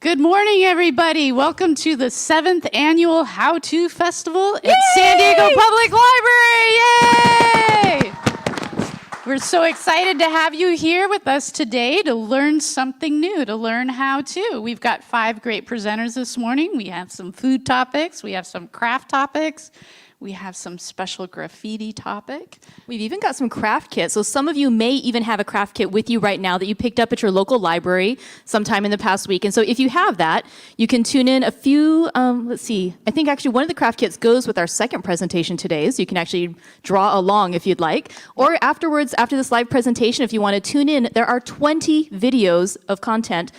Good morning, everybody. Welcome to the 7th Annual How-To Festival at San Diego Public Library. Yay! We're so excited to have you here with us today to learn something new, to learn how to. We've got 5 great presenters this morning. We have some food topics. We have some craft topics. We have some special graffiti topic. We've even got some craft kits. So some of you may even have a craft kit with you right now that you picked up at your local library sometime in the past week. And so if you have that, you can tune in a few, let's see, I think actually one of the craft kits goes with our second presentation today. So you can actually draw along if you'd like. Or afterwards, after this live presentation, if you want to tune in, there are 20 videos of content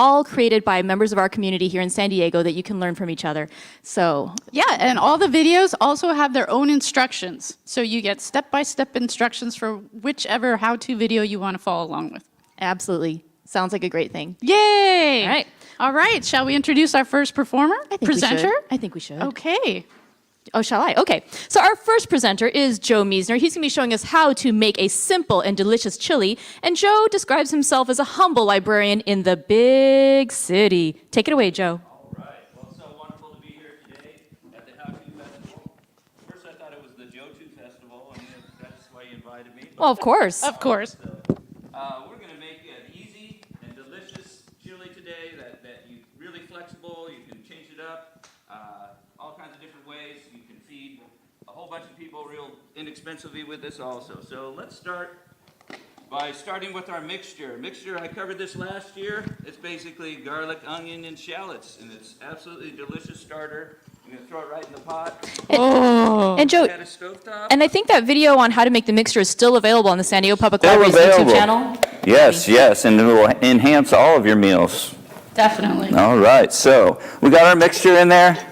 all created by members of our community here in San Diego that you can learn from each other. So yeah, and all the videos also have their own instructions. So you get step-by-step instructions for whichever how-to video you want to follow along with. absolutely. Sounds like a great thing. Yay! All right. All right, shall we introduce our first performer? Presenter? I think we should. Okay. Oh, shall I? Okay. So our first presenter is Joe Meisner. He's going to be showing us how to make a simple and delicious chili. And Joe describes himself as a humble librarian in the big city. Take it away, Joe. All right. Well, it's so wonderful to be here today at the How-To Festival. First, I thought it was the Joe-To Festival, and that's why you invited me. Well, of course. Of course. We're going to make an easy and delicious chili today that you really flexible. You can change it up all kinds of different ways. You can feed a whole bunch of people real inexpensively with this also. So let's start by starting with our mixture. I covered this last year. It's basically garlic, onion, and shallots, and it's absolutely delicious starter. I'm going to throw it right in the pot. And Joe, At a stovetop. and I think that video on how to make the mixture is still available on the San Diego Public Still Library's available. YouTube channel. Yes, and it will enhance all of your meals. Definitely. All right, so we got our mixture in there,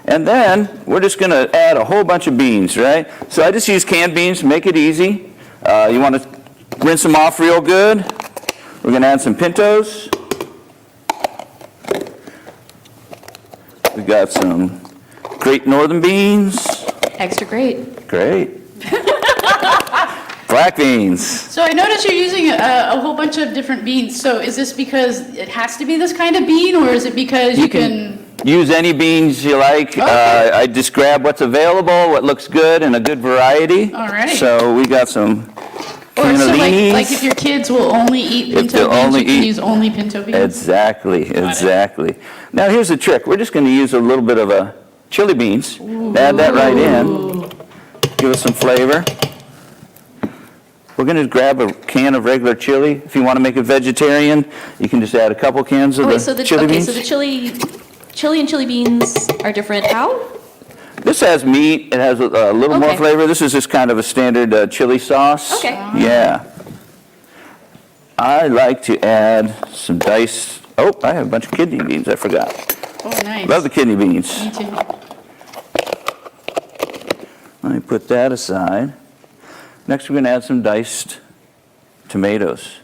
and then we're just going to add a whole bunch of beans, right? So I just use canned beans to make it easy. You want to rinse them off real good. We're going to add some pintos. We got some Great Northern beans. Extra great. Great. Black beans. So I noticed you're using a whole bunch of different beans. So is this because it has to be this kind of bean, or is it because you can... Use any beans you like. Okay. I just grab what's available, what looks good, and a good variety. All right. So we got some Or so cannellinis. like if your kids will only eat If pinto they'll beans, only you can eat- use only pinto beans? Exactly. Now here's the trick. We're just going to use a little bit of a chili beans. Add that right in. Give us some flavor. We're going to grab a can of regular chili. If you want to make it vegetarian, you can just add a couple cans of chili beans. So the chili and chili beans are different. How? This has meat. It has a little more Okay. flavor. This is just kind of a standard chili sauce. Okay. Yeah. I like to add some diced. Oh, I have a bunch of kidney beans. I forgot. Oh, nice. Love the kidney beans. Me too. Let me put that aside. Next, we're going to add some diced tomatoes.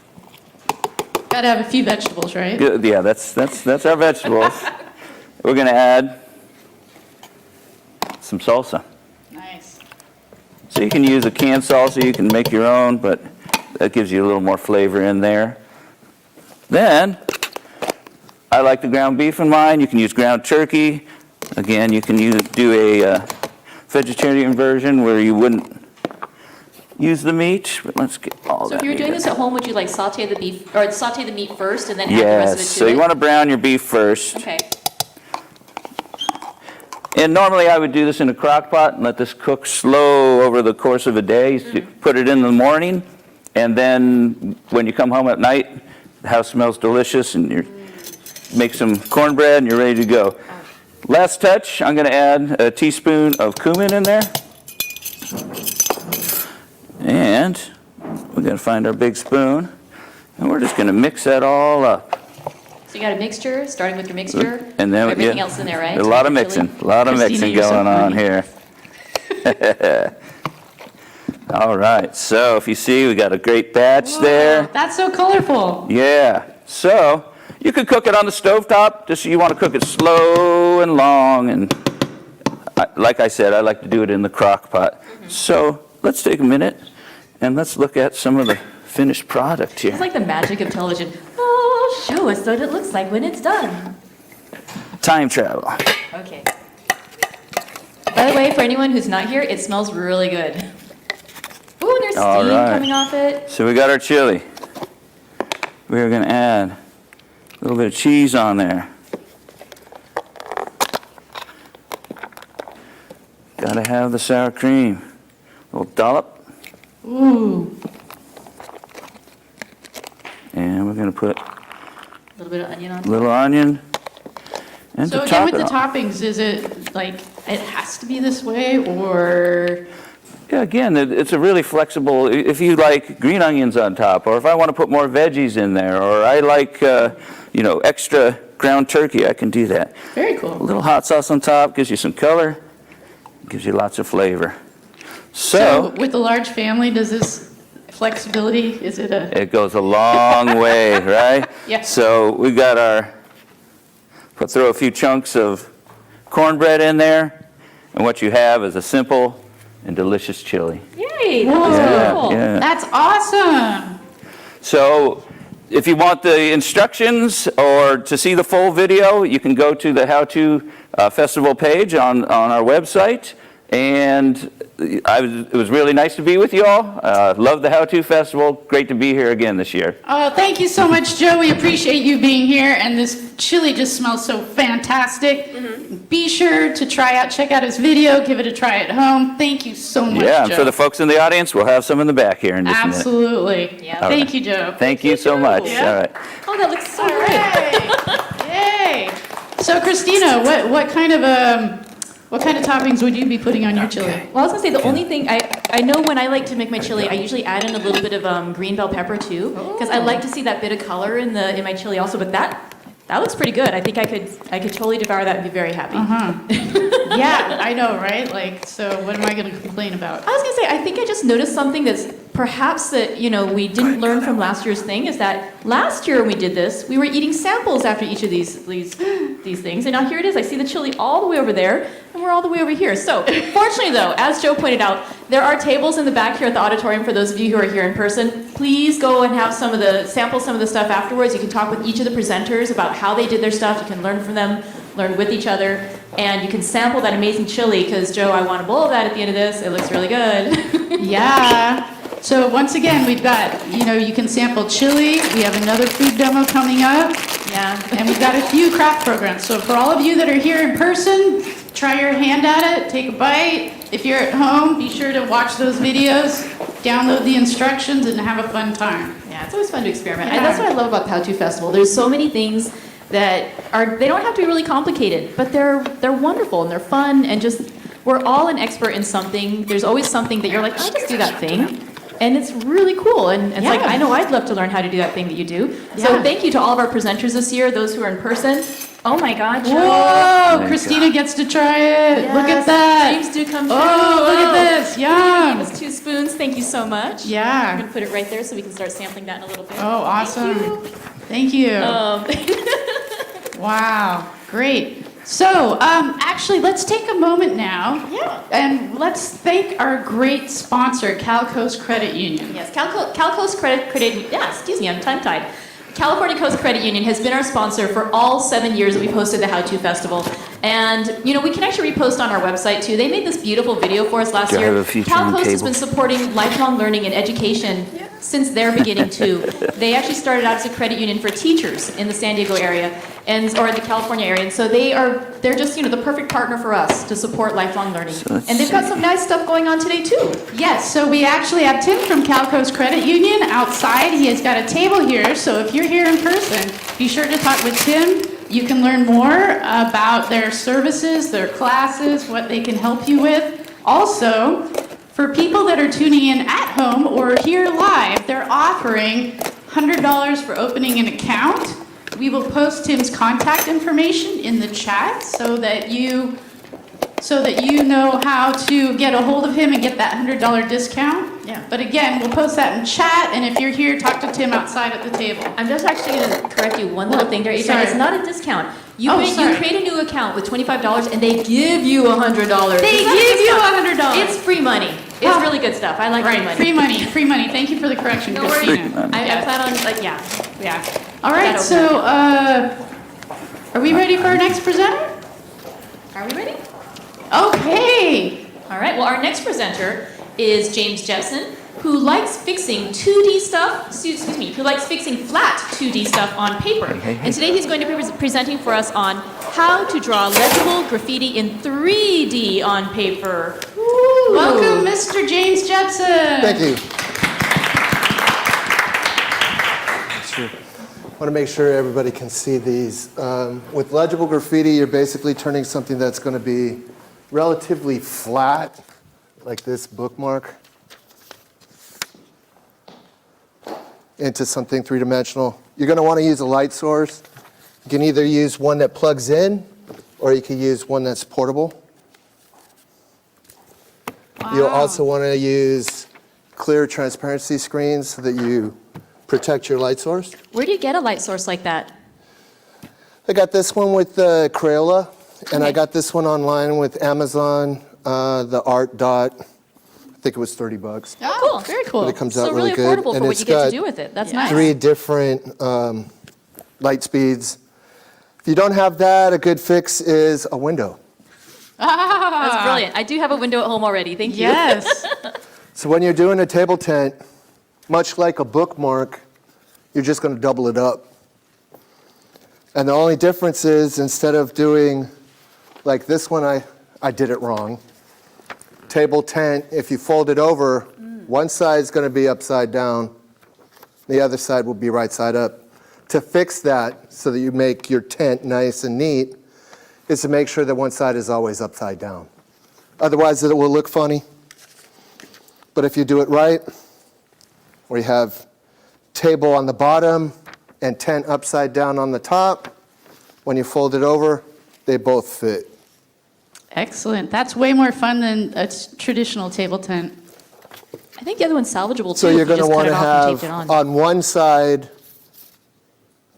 Gotta have a few vegetables, right? Good. Yeah, that's our vegetables. We're going to add some salsa. Nice. So you can use a canned salsa, you can make your own, but that gives you a little more flavor in there. Then, I like the ground beef in mine. You can use ground turkey. Again, you can do a vegetarian version where you wouldn't use the meat, but let's get all So that if you were meat doing in. this at home, would you like saute the beef, or saute the meat first and then add the rest of it Yes, to so it? you want to brown your beef first. Okay. And normally I would do this in a crock pot and let this cook slow over the course of a day. You put it in the morning, and then when you come home at night, the house smells delicious, and you make some cornbread and you're ready to go. Last touch, I'm going to add a teaspoon of cumin in there. And we're going to find our big spoon, and we're just going to mix that all up. So you got a mixture, starting with your mixture. And then everything yeah, else in there, right? A lot of Chili. mixing, a lot of Christina, mixing you're so going on funny. here. All right, so if you see, we got a great batch there. That's so colorful. Yeah, so you could cook it on the stovetop, just you want to cook it slow and long, and like I said, I like to do it in the crock pot. So let's take a minute and let's look at some of the finished product here. It's like the magic of television. Oh, show us what it looks like when it's done. Time travel. Okay. By the way, for anyone who's not here, it smells really good. Ooh, there's All steam right. coming off it. So we got our chili. We're going to add a little bit of cheese on there. Got to have the sour cream. A little dollop. Ooh. And we're going to put A little bit of onion on a top. little onion. And So to again, top with it the off. toppings, is it like it has to be this way, or? Yeah, again, it's a really flexible, if you like green onions on top, or if I want to put more veggies in there, or I like, extra ground turkey, I can do that. Very A cool. little hot sauce on top gives you some color, gives you lots of flavor. So So, with a large family, does this flexibility, is it a? it goes a long way, right? Yeah. So we got throw a few chunks of cornbread in there, and what you have is a simple and delicious chili. Yay, that was Whoa. beautiful. Yeah. That's awesome. So if you want the instructions or to see the full video, you can go to the How To Festival page on our website. And it was really nice to be with you all. Love the How To Festival. Great to be here again this year. Oh, thank you so much, Joe. We appreciate you being here, and this chili just smells so fantastic. Be sure to check out his video, give it a try at home. Thank you so much, Yeah, and Joe. for the folks in the audience, we'll have some in the back here in just a minute. Absolutely. Yeah. All Thank right. you, Joe. Thank you so much. Yeah. All right. Oh, that looks so All good. right. Yay. So, Christina, what kind of toppings would you be putting on your chili? Well, I was gonna say the only thing I know when I like to make my chili, I usually add in a little bit of green bell pepper too, because I like to see that bit of color in my chili also. But that looks pretty good. I think I could totally devour that and be very happy. Yeah, I know, right? Like, so what am I going to complain about? I was gonna say, I think I just noticed something that's perhaps that, we didn't learn from last year's thing, is that last year when we did this, we were eating samples after each of these things, and now here it is. I see the chili all the way over there, and we're all the way over here. So, fortunately though, as Joe pointed out, there are tables in the back here at the auditorium for those of you who are here in person. Please go and have sample some of the stuff afterwards. You can talk with each of the presenters about how they did their stuff. You can learn from them, learn with each other, and you can sample that amazing chili, because Joe, I want a bowl of that at the end of this. It looks really good. Yeah. So once again, we've got, you can sample chili. We have another food demo coming up. Yeah. And we've got a few craft programs. So for all of you that are here in person, try your hand at it, take a bite. If you're at home, be sure to watch those videos, download the instructions, and have a fun time. Yeah, it's always fun to experiment. Yeah. And that's what I love about the How To Festival. There's so many things that they don't have to be really complicated, but they're wonderful and they're fun, and just, we're all an expert in something. There's always something that you're like, I just do that thing. And it's really cool. And it's like, Yeah. I know I'd love to learn how to do that thing that you do. Yeah. So thank you to all of our presenters this year, those who are in person. Oh my God, Joe. Whoa, Thank Christina God. gets to try it. Look at Yes, that. Dreams do come true. Oh, look at this. Yum. Give us 2 spoons. Thank you so much. I'm Yeah. going to put it right there so we can start sampling that in a little bit. Oh, awesome. Thank you. Thank you. Wow, great. So, actually, let's take a moment now. Yeah. And let's thank our great sponsor, Cal Coast Credit Union. Yes, Cal Coast Credit, yeah, excuse me, I'm tongue-tied. California Coast Credit Union has been our sponsor for all 7 years that we've hosted the How To Festival. And, we can actually repost on our website too. They made this beautiful video for us last Do I year. have a feature Cal on Coast has cable? been supporting lifelong learning and education since their beginning too. They actually started out as a credit union for teachers in the San Diego area or the California area. And so they're just, the perfect partner for us to support lifelong learning. let's And they've got some nice stuff going on today too. Yes, so we actually have Tim from Cal Coast Credit Union outside. He has got a table here, so if you're here in person, be sure to talk with Tim. You can learn more about their services, their classes, what they can help you with. Also, for people that are tuning in at home or here live, they're offering $100 for opening an account. We will post Tim's contact information in the chat so that you know how to get a hold of him and get that $100 discount. Yeah. But again, we'll post that in chat, and if you're here, talk to Tim outside at the table. I'm just actually going to correct you one little thing there, Adrianne. Sorry. It's not a discount. You Oh, you sorry. create a new account with $25 and they give you $100. They It's not a give you discount. $100. It's free money. It's really good stuff. I like free Right, money. free money, free money. Thank you for the correction, No worries. Christina. I plan on, like, yeah. All right, That so are we ready for our next presenter? Are we ready? Okay. All right, well, our next presenter is James Jepson, who likes fixing 2D stuff, excuse me, who likes fixing flat 2D stuff on paper. And today he's going to be presenting for us on how to draw legible graffiti in 3D on paper. Ooh. Welcome, Mr. James Jepson. Thank you. Sure. I want to make sure everybody can see these. With legible graffiti, you're basically turning something that's going to be relatively flat, like this bookmark, into something three-dimensional. You're going to want to use a light source. You can either use one that plugs in, or you can use one that's portable. You'll also want to use clear transparency screens so that you protect your light source. Where do you get a light source like that? I got this one with Crayola, and I got this one online with Amazon, the Art Dot. I think it was $30. Oh, cool. Very cool. But it comes so out really really good, affordable and for what it's you get to got do with it. That's nice. 3 different light speeds. If you don't have that, a good fix is a window. That's brilliant. I do have a window at home already. Thank you. Yes. So when you're doing a table tent, much like a bookmark, you're just going to double it up. And the only difference is, instead of doing like this one, I did it wrong. Table tent, if you fold it over, one side is going to be upside down, the other side will be right side up. To fix that, so that you make your tent nice and neat, is to make sure that one side is always upside down. Otherwise, it will look funny. But if you do it right, where you have table on the bottom and tent upside down on the top, when you fold it over, they both fit. Excellent. That's way more fun than a traditional table tent. I think the other one's salvageable too. So you're if you going to just cut want it to off and have taped it on. on one side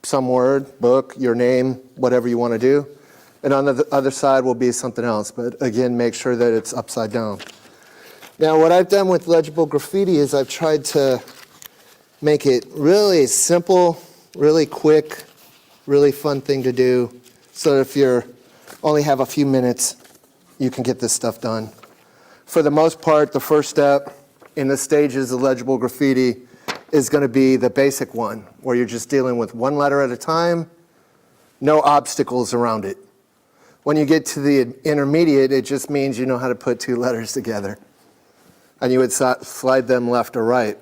some word, book, your name, whatever you want to do. And on the other side will be something else. But again, make sure that it's upside down. Now, what I've done with legible graffiti is I've tried to make it really simple, really quick, really fun thing to do. So that if you only have a few minutes, you can get this stuff done. For the most part, the first step in the stages of legible graffiti is going to be the basic one, where you're just dealing with one letter at a time, no obstacles around it. When you get to the intermediate, it just means you know how to put 2 letters together. And you would slide them left or right.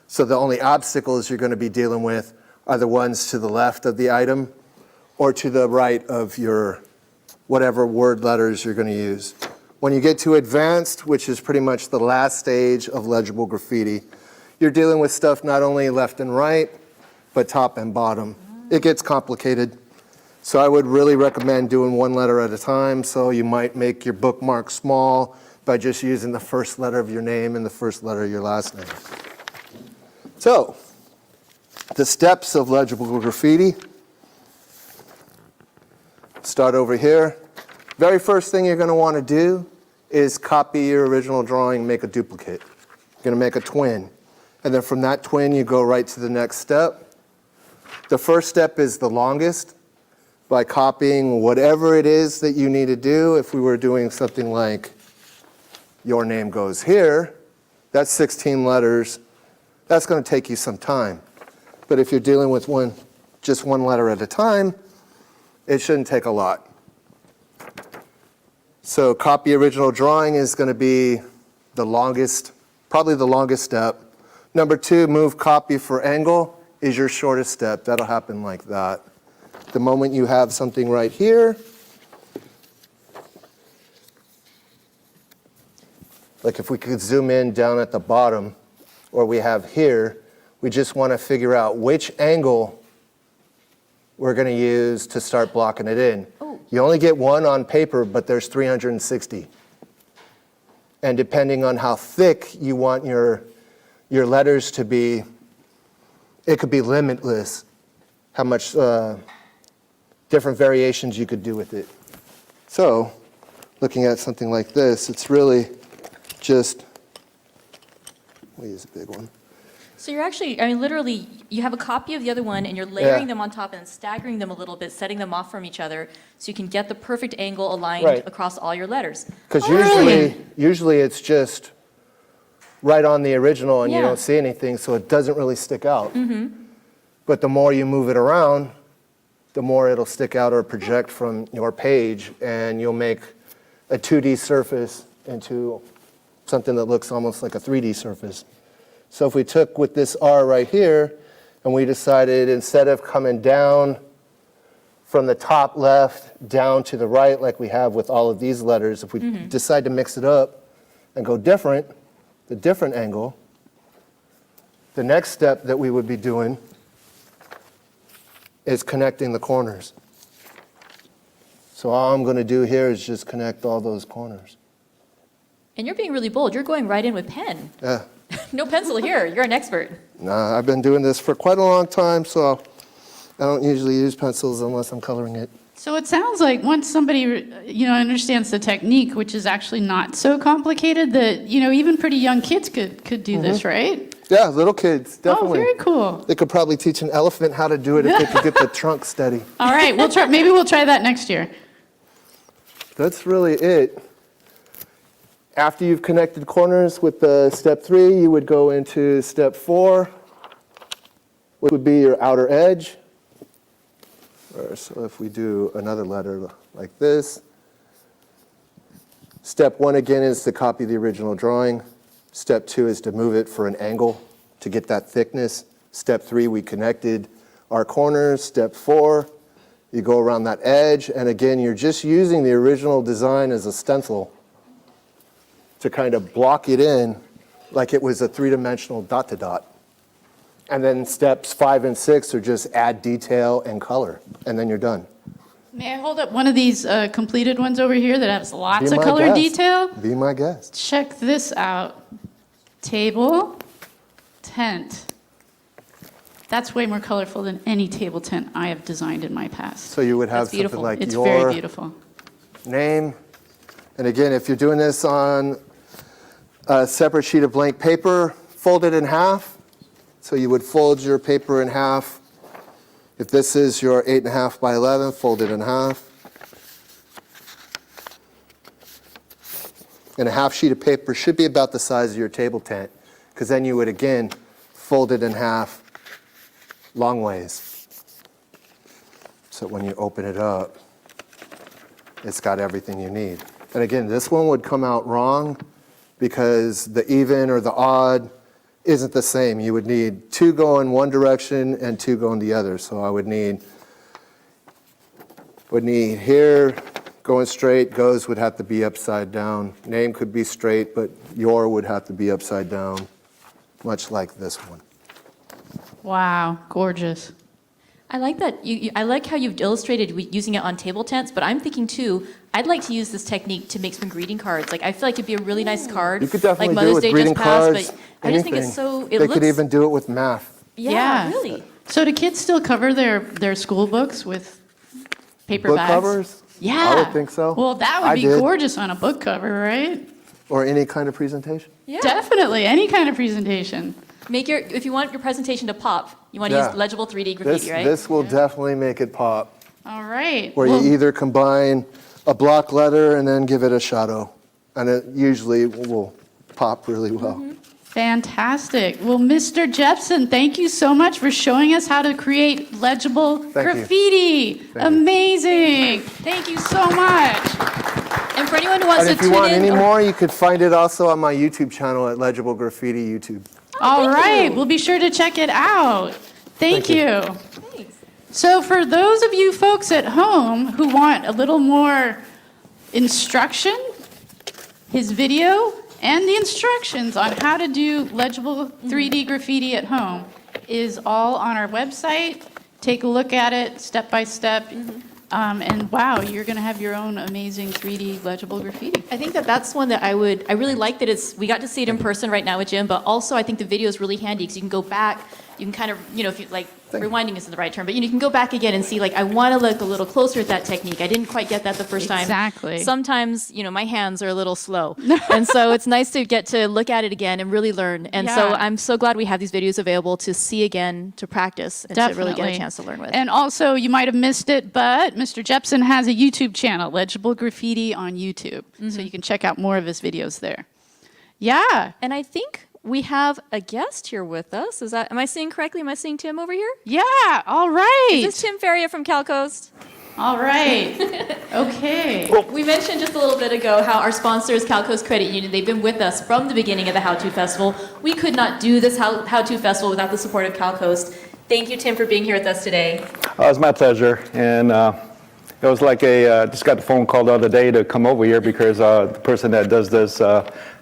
So the only obstacles you're going to be dealing with are the ones to the left of the item or to the right of your whatever word letters you're going to use. When you get to advanced, which is pretty much the last stage of legible graffiti, you're dealing with stuff not only left and right, but top and bottom. It gets complicated. So I would really recommend doing one letter at a time. So you might make your bookmark small by just using the first letter of your name and the first letter of your last name. So, the steps of legible graffiti. Start over here. Very first thing you're going to want to do is copy your original drawing, make a duplicate. You're going to make a twin. And then from that twin, you go right to the next step. The first step is the longest, by copying whatever it is that you need to do. If we were doing something like your name goes here, that's 16 letters. That's going to take you some time. But if you're dealing with just one letter at a time, it shouldn't take a lot. So copy original drawing is going to be the longest, probably the longest step. Number 2, move copy for angle is your shortest step. That'll happen like that. The moment you have something right here, like if we could zoom in down at the bottom, or we have here, we just want to figure out which angle we're going to use to start blocking it in. Oh. You only get one on paper, but there's 360. And depending on how thick you want your letters to be, it could be limitless how much different variations you could do with it. So, looking at something like this, it's really just We'll use a big one. So you're actually, I mean, literally, you have a copy of the other one, and you're layering them on top and staggering them a little bit, setting them off from each other, so you can get the perfect angle aligned Right. across all your letters. Because really? usually it's just right on the original and you Yeah. don't see anything, so it doesn't really stick out. But the more you move it around, the more it'll stick out or project from your page, and you'll make a 2D surface into something that looks almost like a 3D surface. So if we took with this R right here, and we decided instead of coming down from the top left down to the right like we have with all of these letters, if we decide to mix it up and go different, the different angle, the next step that we would be doing is connecting the corners. So all I'm going to do here is just connect all those corners. And you're being really bold. You're going right in with pen. Yeah. No pencil here. You're an expert. Nah, I've been doing this for quite a long time, so I don't usually use pencils unless I'm coloring it. So it sounds like once somebody, understands the technique, which is actually not so complicated, that, even pretty young kids could do this, right? Yeah, little kids, definitely. Oh, very cool. They could probably teach an elephant how to do it if they could get the trunk steady. All right, we'll try. Maybe we'll try that next year. That's really it. After you've connected corners with the step 3, you would go into step 4, which would be your outer edge. So if we do another letter like this, step 1 again is to copy the original drawing. Step 2 is to move it for an angle to get that thickness. Step 3, we connected our corners. Step 4, you go around that edge, and again, you're just using the original design as a stencil to kind of block it in like it was a 3-dimensional dot to dot. And then steps 5 and 6 are just add detail and color, and then you're done. May I hold up one of these completed ones over here that has lots Be of my color guest. detail? Be my guest. Check this out. Table, tent. That's way more colorful than any table tent I have designed in my past. So you would have That's beautiful. something like It's your very beautiful. name. And again, if you're doing this on a separate sheet of blank paper, fold it in half. So you would fold your paper in half. If this is your 8.5 by 11, fold it in half. And a half sheet of paper should be about the size of your table tent, because then you would again fold it in half long ways. So when you open it up, it's got everything you need. And again, this one would come out wrong because the even or the odd isn't the same. You would need 2 go in one direction and 2 go in the other. So I would need here going straight, goes would have to be upside down. Name could be straight, but your would have to be upside down, much like this one. Wow, gorgeous. I like that. I like how you've illustrated using it on table tents, but I'm thinking too, I'd like to use this technique to make some greeting cards. Like, I feel like it'd be a really nice card. You could definitely like do it Mother's with Day greeting just passed, cards, but I just think it's anything. so, it They looks. could even do it with math. Yeah, really. So do kids still cover their school books with paper Book bags? covers? Yeah. I would think so. Well, that would I be did. gorgeous on a book cover, right? Or any kind of presentation. Yeah. Definitely, any kind of presentation. If you want your presentation to pop, you want to Yeah. use legible 3D graffiti, right? This will definitely make it pop. All right. Where Well, you either combine a block letter and then give it a shadow. And it usually will pop really well. Mm-hmm. Fantastic. Well, Mr. Jepson, thank you so much for showing us how to create legible you. graffiti. you. Amazing. Thank you so much. And for anyone who wants And to if you tune want in, any more, you could find it also on my YouTube channel at Legible Graffiti YouTube. All thank right. you. We'll be sure to check it out. Thank Thank you. you. Thanks. So for those of you folks at home who want a little more instruction, his video and the instructions on how to do legible 3D graffiti at home is all on our website. Take a look at it step by step. And wow, you're going to have your own amazing 3D legible graffiti. I think that's one that I really like that we got to see it in person right now with Jim, but also I think the video is really handy because you can go back, you can kind of, if you like, rewinding isn't the right term, but you can go back again and see, like, I want to look a little closer at that technique. I didn't quite get that the first time. Exactly. Sometimes, my hands are a little slow. And so it's nice to get to look at it again and really learn. And so Yeah. I'm so glad we have these videos available to see again, to practice, and to really get a chance to learn with. And also, you might have missed it, but Mr. Jepson has a YouTube channel, Legible Graffiti on YouTube. So you can check out more of his videos there. Yeah. And I think we have a guest here with us. Am I seeing correctly? Am I seeing Tim over here? Yeah. All right. Is this Tim Feria from Cal Coast? All right. Okay. We mentioned just a little bit ago how our sponsor is Cal Coast Credit Union. They've been with us from the beginning of the How To Festival. We could not do this How To Festival without the support of Cal Coast. Thank you, Tim, for being here with us today. It's my pleasure, and it was like just got the phone call the other day to come over here because the person that does this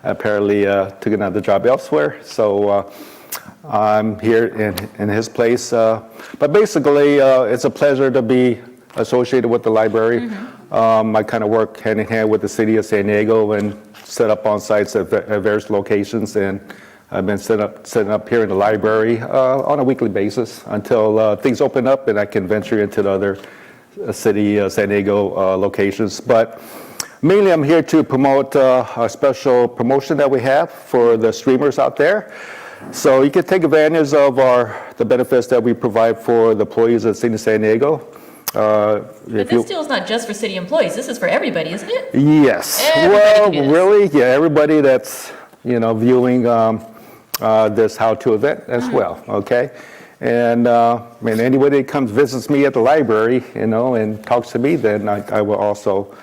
apparently took another job elsewhere, so I'm here in his place. But basically, it's a pleasure to be associated with the library. I kind of work hand in hand with the city of San Diego and set up on sites at various locations, and I've been setting up here in the library on a weekly basis until things open up and I can venture into the other city, San Diego locations. But mainly I'm here to promote a special promotion that we have for the streamers out there. So you can take advantage of the benefits that we provide for the employees of the city of San Diego. But this deal is not just for city employees. This is for everybody, isn't it? Yes. Everybody can do this. Really, yeah, everybody that's viewing this how-to event as well. Okay, and anybody that comes visits me at the library, and talks to me, then I will also.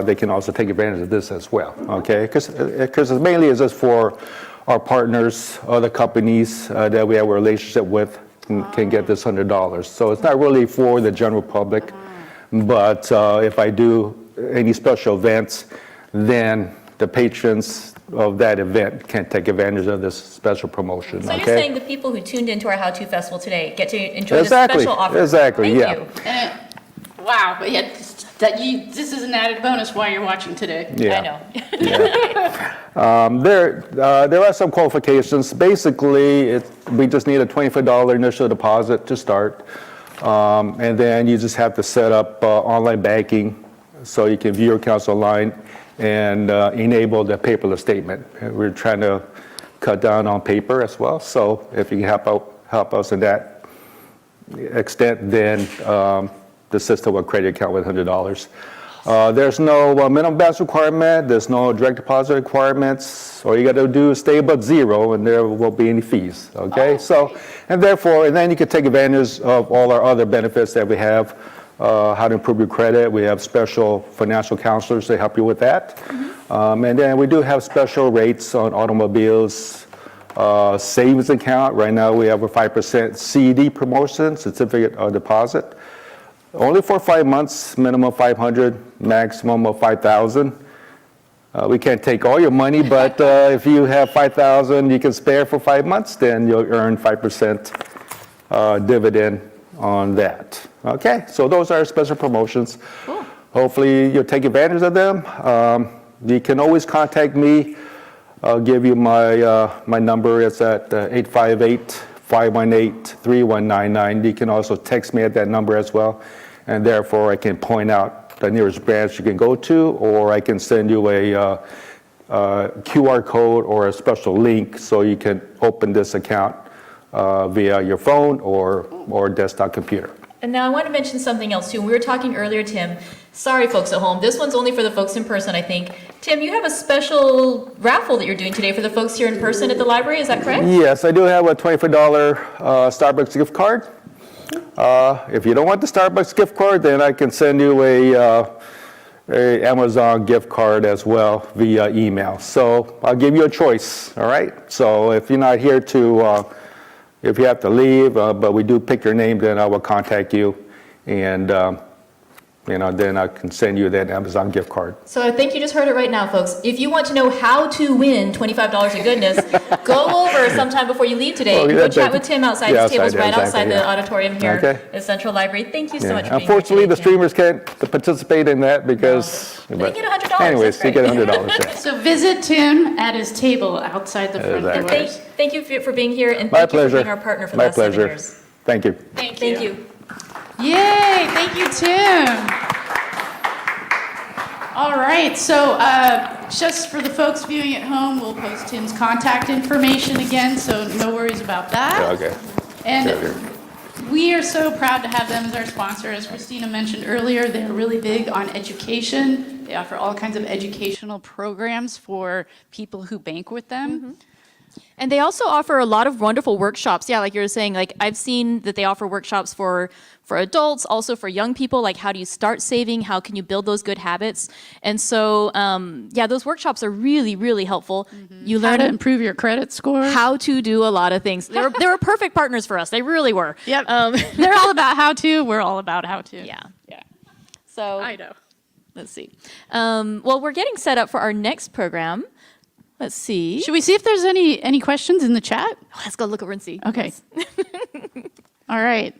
They can also take advantage of this as well. Okay, because mainly is just for our partners, other companies that we have a relationship with. Can get this $100. So it's not really for the general public, but if I do any special events, then the patrons of that event can take advantage of this special promotion. So okay? you're saying the people who tuned into our How To Festival today get to enjoy Exactly, this special offer. exactly, Thank yeah. you. And wow, but yeah, this is an added bonus while you're watching today. Yeah. I know. There are some qualifications. Basically, we just need a $25 initial deposit to start. And then you just have to set up online banking so you can view your accounts online and enable the paperless statement. We're trying to cut down on paper as well. So if you can help us in that extent, then the system will credit account with $100. There's no minimum balance requirement. There's no direct deposit requirements. All you got to do is stay above zero, and there won't be any fees. Okay. And then you can take advantage of all our other benefits that we have. How to improve your credit. We have special financial counselors to help you with that. And then we do have special rates on automobiles, savings account. Right now we have a 5% CD promotion, certificate of deposit. Only for 5 months, minimum 500, maximum of 5,000. We can't take all your money, but if you have 5,000 you can spare for 5 months, then you'll earn 5% dividend on that. Okay, so those are special promotions. Cool. Hopefully you'll take advantage of them. You can always contact me. I'll give you my number. It's at 858-518-3199. You can also text me at that number as well, and therefore I can point out the nearest branch you can go to, or I can send you a QR code or a special link so you can open this account via your phone or desktop computer. And now I want to mention something else too. We were talking earlier, Tim. Sorry, folks at home. This one's only for the folks in person, I think. Tim, you have a special raffle that you're doing today for the folks here in person at the library. Is that correct? Yes, I do have a $25 Starbucks gift card. If you don't want the Starbucks gift card, then I can send you a Amazon gift card as well via email. So I'll give you a choice, all right? So if you're not here if you have to leave, but we do pick your name, then I will contact you, and then I can send you that Amazon gift card. So I think you just heard it right now, folks. If you want to know how to win $25 of goodness, go over sometime before you leave today. Go chat with Tim outside. His table's right outside the auditorium here at Central Library. Thank you so much for being here Unfortunately, today, the streamers can't participate in that because... No. But they get $100. Anyways, That's they great. get $100. Yeah. So visit Tim at his table outside the front Exactly. doors. Thank you for being here, and My thank you for pleasure. being our partner for the My last 7 pleasure. years. Thank you. Thank you. Yay, thank you, Tim. All right, so just for the folks viewing at home, we'll post Tim's contact information again, so no worries about that. Okay. And we are so proud to have them as our sponsor. As Christina mentioned earlier, they're really big on education. They offer all kinds of educational programs for people who bank with them. And they also offer a lot of wonderful workshops. Yeah, like you were saying, like I've seen that they offer workshops for adults, also for young people, like how do you start saving? How can you build those good habits? And so, yeah, those workshops are really, really helpful. You How learn to improve your credit score. how to do a lot of things. They were perfect partners for us. They really were. Yep. They're all about how to. We're all about how to. Yeah. Yeah. So I know. let's see. Well, we're getting set up for our next program. Let's see. Should we see if there's any questions in the chat? Let's go look over and see. Okay. All right.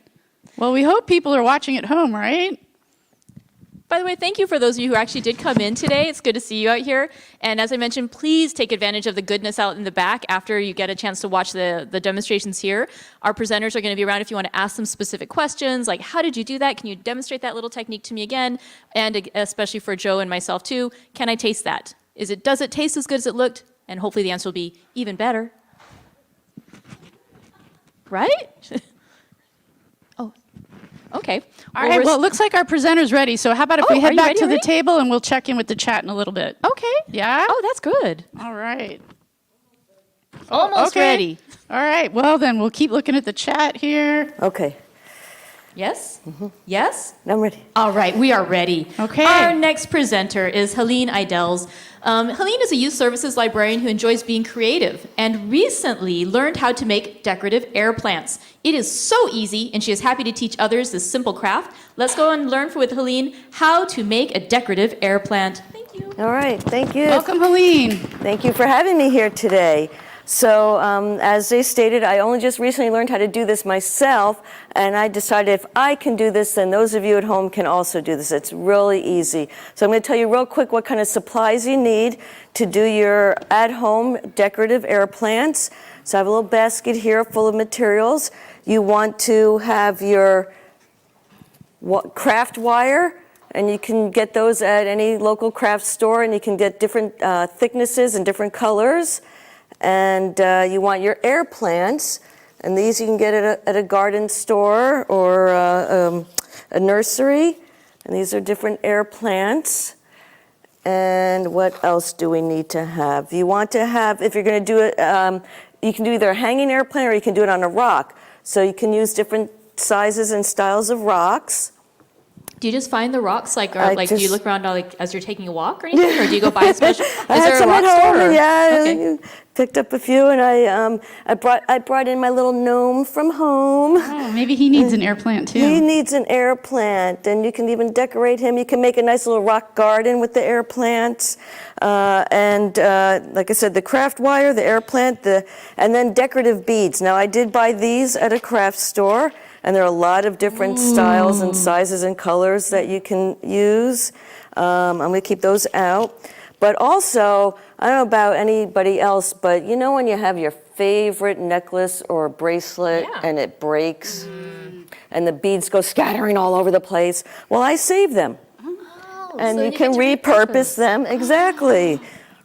Well, we hope people are watching at home, right? By the way, thank you for those of you who actually did come in today. It's good to see you out here. And as I mentioned, please take advantage of the goodness out in the back after you get a chance to watch the demonstrations here. Our presenters are going to be around if you want to ask them specific questions, like how did you do that? Can you demonstrate that little technique to me again? And especially for Joe and myself too, can I taste that? Does it taste as good as it looked? And hopefully the answer will be even better. Right? Oh, okay. All right. Well, it looks like our presenter's ready. So how about if Oh, we are head you back ready to the already? table and we'll check in with the chat in a little bit. Okay. Yeah? Oh, that's good. All right. Almost Okay. ready. All right. Well, then we'll keep looking at the chat here. Okay, Yes? Yes? I'm ready. All right, we are ready. Okay. Our next presenter is Helene Idels. Helene is a youth services librarian who enjoys being creative and recently learned how to make decorative air plants. It is so easy, and she is happy to teach others this simple craft. Let's go and learn with Helene how to make a decorative air plant. Thank you. All right, thank you. Welcome, Helene. Thank you for having me here today. So, as they stated, I only just recently learned how to do this myself, and I decided if I can do this, then those of you at home can also do this. It's really easy. So I'm going to tell you real quick what kind of supplies you need to do your at-home decorative air plants. So I have a little basket here full of materials. You want to have your craft wire, and you can get those at any local craft store, and you can get different thicknesses and different colors. And you want your air plants, and these you can get at a garden store or a nursery. And these are different air plants. And what else do we need to have? You want to have, if you're going to do it, you can do either a hanging air plant or you can do it on a rock. So you can use different sizes and styles of rocks. Do you just find the rocks, do you look around as you're taking a walk or anything, or do you go buy a special? I Is had there a some rock at home, store? and yeah, Okay. picked up a few, and I brought in my little gnome from home. Oh, maybe he needs an air plant too. He needs an air plant, and you can even decorate him. You can make a nice little rock garden with the air plants. And like I said, the craft wire, the air plant, and then decorative beads. Now, I did buy these at a craft store, and there are a lot of different styles and sizes and colors that you can use. I'm going to keep those out. But also, I don't know about anybody else, but you know when you have your favorite necklace or bracelet Yeah. and it breaks and the beads go scattering all over the place? Well, I save them. And so you you can get to repurpose them. Exactly.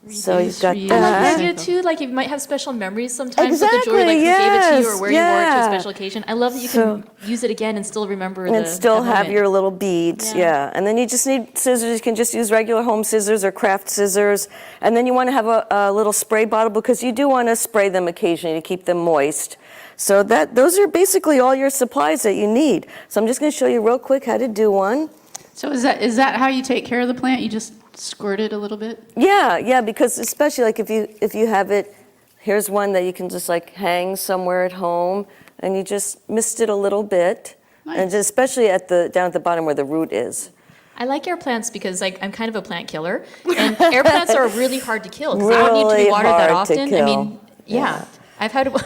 So you've got reuse, I love the that. idea too, you might have special memories sometimes with the jewelry, Exactly, who gave it to you or yes, where you wore it to a yeah. special occasion. I love that you can use it again and still remember And still the have moment. your little beads, Yeah. yeah. And then you just need scissors. You can just use regular home scissors or craft scissors. And then you want to have a little spray bottle because you do want to spray them occasionally to keep them moist. So those are basically all your supplies that you need. So I'm just going to show you real quick how to do one. So is that how you take care of the plant? You just squirt it a little bit? Yeah, because especially if you have it, here's one that you can just hang somewhere at home, and you just mist it a little bit, and Nice. especially down at the bottom where the root is. I like air plants because I'm kind of a plant killer, and air plants are really hard to kill because they don't need to Really be watered that hard to often. I kill. mean, yeah. I've had to.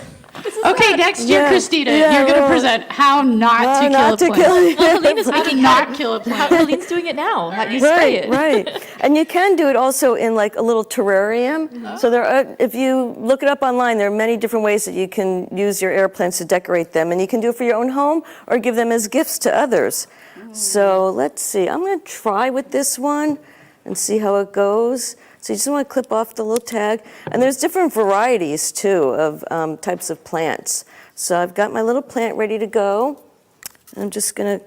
Okay, next year, Yeah, Christina, yeah, you're going to well, present how not to kill a not to plant. kill it. Well, Helena's making not kill a plant. Colleen's doing it now. You spray it. Right. And you can do it also in like a little terrarium. So there are, if you look it up online, there are many different ways that you can use your air plants to decorate them. And you can do it for your own home or give them as gifts to others. So let's see. I'm going to try with this one and see how it goes. So you just want to clip off the little tag. And there's different varieties, too, of types of plants. So I've got my little plant ready to go. I'm just going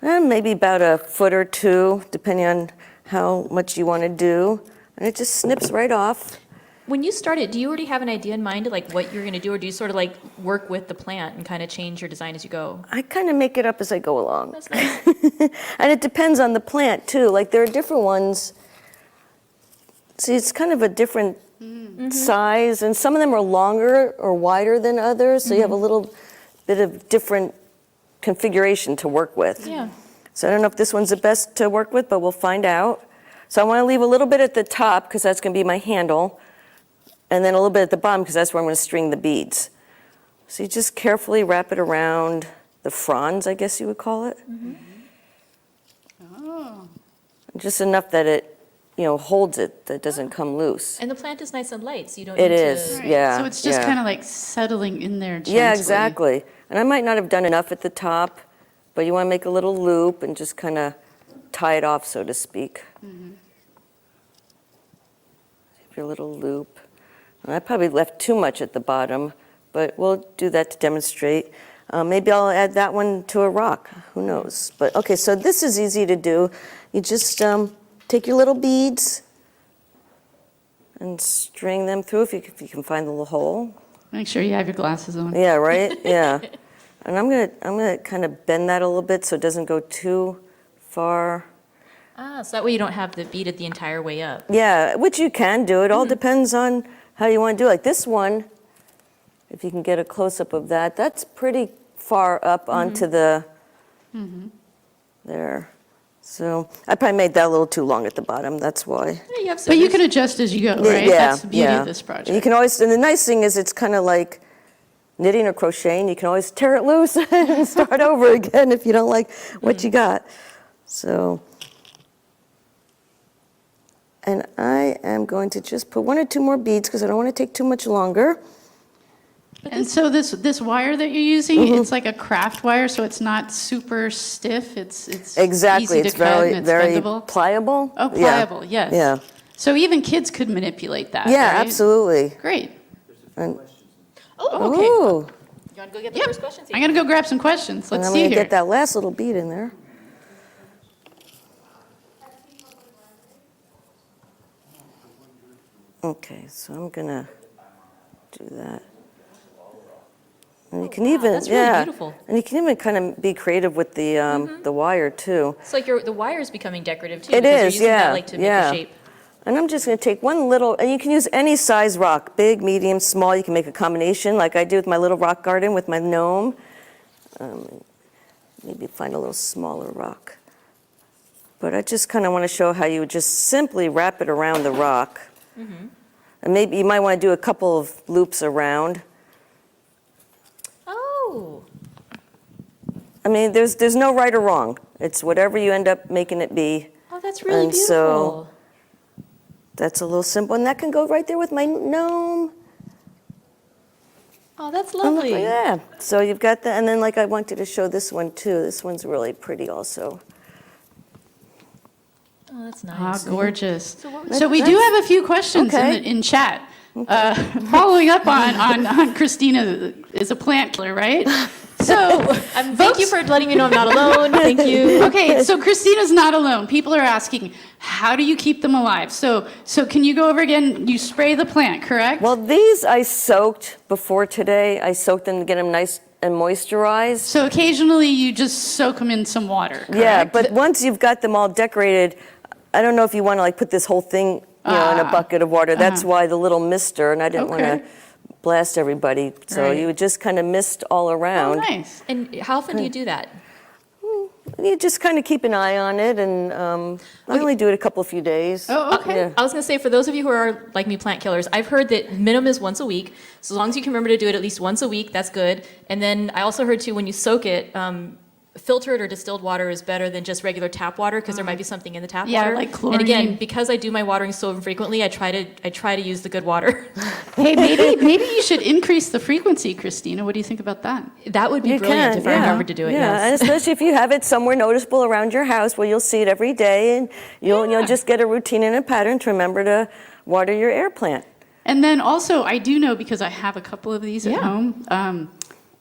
to, maybe about a foot or two, depending on how much you want to do. And it just snips right off. When you started, do you already have an idea in mind of like what you're going to do, or do you sort of like work with the plant and kind of change your design as you go? I kind of make it up as I go along. That's nice. And it depends on the plant, too. Like, there are different ones. See, it's kind of a different size, and some of them are longer or wider than others, so you have a little bit of different configuration to work with. Yeah. So I don't know if this one's the best to work with, but we'll find out. So I want to leave a little bit at the top, because that's going to be my handle, and then a little bit at the bottom, because that's where I'm going to string the beads. So you just carefully wrap it around the fronds, I guess you would call it. Oh. Just enough that it, holds it, that it doesn't come loose. And the plant is nice and light, so you don't It need is, to... yeah. So it's just yeah. kind of like settling in there gently. Yeah, exactly. And I might not have done enough at the top, but you want to make a little loop and just kind of tie it off, so to speak. Your little loop. And I probably left too much at the bottom, but we'll do that to demonstrate. Maybe I'll add that one to a rock. Who knows? But okay, so this is easy to do. You just take your little beads and string them through if you can find the little hole. Make sure you have your glasses on. Yeah, right? Yeah. And I'm gonna kind of bend that a little bit so it doesn't go too far. Ah, so that way you don't have the bead it the entire way up. Yeah, which you can do. It all depends on how you want to do it. Like this one, if you can get a close-up of that, that's pretty far up onto the, there. So I probably made that a little too long at the bottom, that's why. Yeah, you have But you scissors. can adjust as you go, right? Yeah, That's the beauty yeah. of this project. And you can always, and the nice thing is it's kind of like knitting or crocheting. You can always tear it loose and start over again if you don't like what you got. So, and I am going to just put one or two more beads because I don't want to take too much longer. And so this wire that you're using, it's like a craft wire, so it's not super stiff. It's Exactly, easy to it's cut very, and it's very bendable. pliable. Oh, Yeah. pliable, yes. Yeah. So even kids could manipulate that, Yeah, right? absolutely. Great. And, Oh, okay. ooh, You want to go get the Yep. first question? I'm gonna go grab some questions. and Let's I'm see going to here. get that last little bead in there. Okay, so I'm going to do that. And you can even, that's really yeah. beautiful. And you can even kind of be creative with the wire too. It's like the wire is becoming decorative too. It because you're is, using yeah, that like to make yeah. a shape. And I'm just going to take one little, and you can use any size rock, big, medium, small. You can make a combination like I do with my little rock garden with my gnome. Maybe find a little smaller rock. But I just kind of want to show how you would just simply wrap it around the rock. And maybe you might want to do a couple of loops around. Oh. I mean, there's no right or wrong. It's whatever you end up making it be. Oh, that's really And so- beautiful. That's a little simple, and that can go right there with my gnome. Oh, that's And look, lovely. yeah. So you've got that, and then like I wanted to show this one too. This one's really pretty also. Oh, that's Ah, nice. gorgeous. So So we do have a few questions Okay. in chat. Following up on Christina is a plant killer, right? So Thank you for letting me know I'm not alone. Thank you. okay, so Christina's not alone. People are asking, how do you keep them alive? So can you go over again? You spray the plant, correct? Well, these I soaked before today. I soaked them to get them nice and moisturized. So occasionally you just soak them in some water, Yeah, correct? but once you've got them all decorated, I don't know if you want to like put this whole thing, in a bucket of water. That's why the little mister, and I didn't want Okay. to blast everybody. So Right. you would just kind of mist all Oh, around. nice. And how often do you do that? You just kind of keep an eye on it, and I only do it a couple few days. Oh, okay. Yeah. I was going to say, for those of you who are like me, plant killers, I've heard that minimum is once a week. So as long as you can remember to do it at least once a week, that's good. And then I also heard too, when you soak it, filtered or distilled water is better than just regular tap water because there might be something in the tap Yeah, water. like And again, chlorine. because I do my watering so infrequently, I try to use the good water. Hey, maybe you should increase the frequency, Christina. What do you think about that? That would be brilliant if I remembered to do it. Yeah, and Yes. especially if you have it somewhere noticeable around your house where you'll see it every day, and you'll just get a routine and a pattern to remember to water your air plant. And then also, I do know, because I have a couple of these at Yeah. home,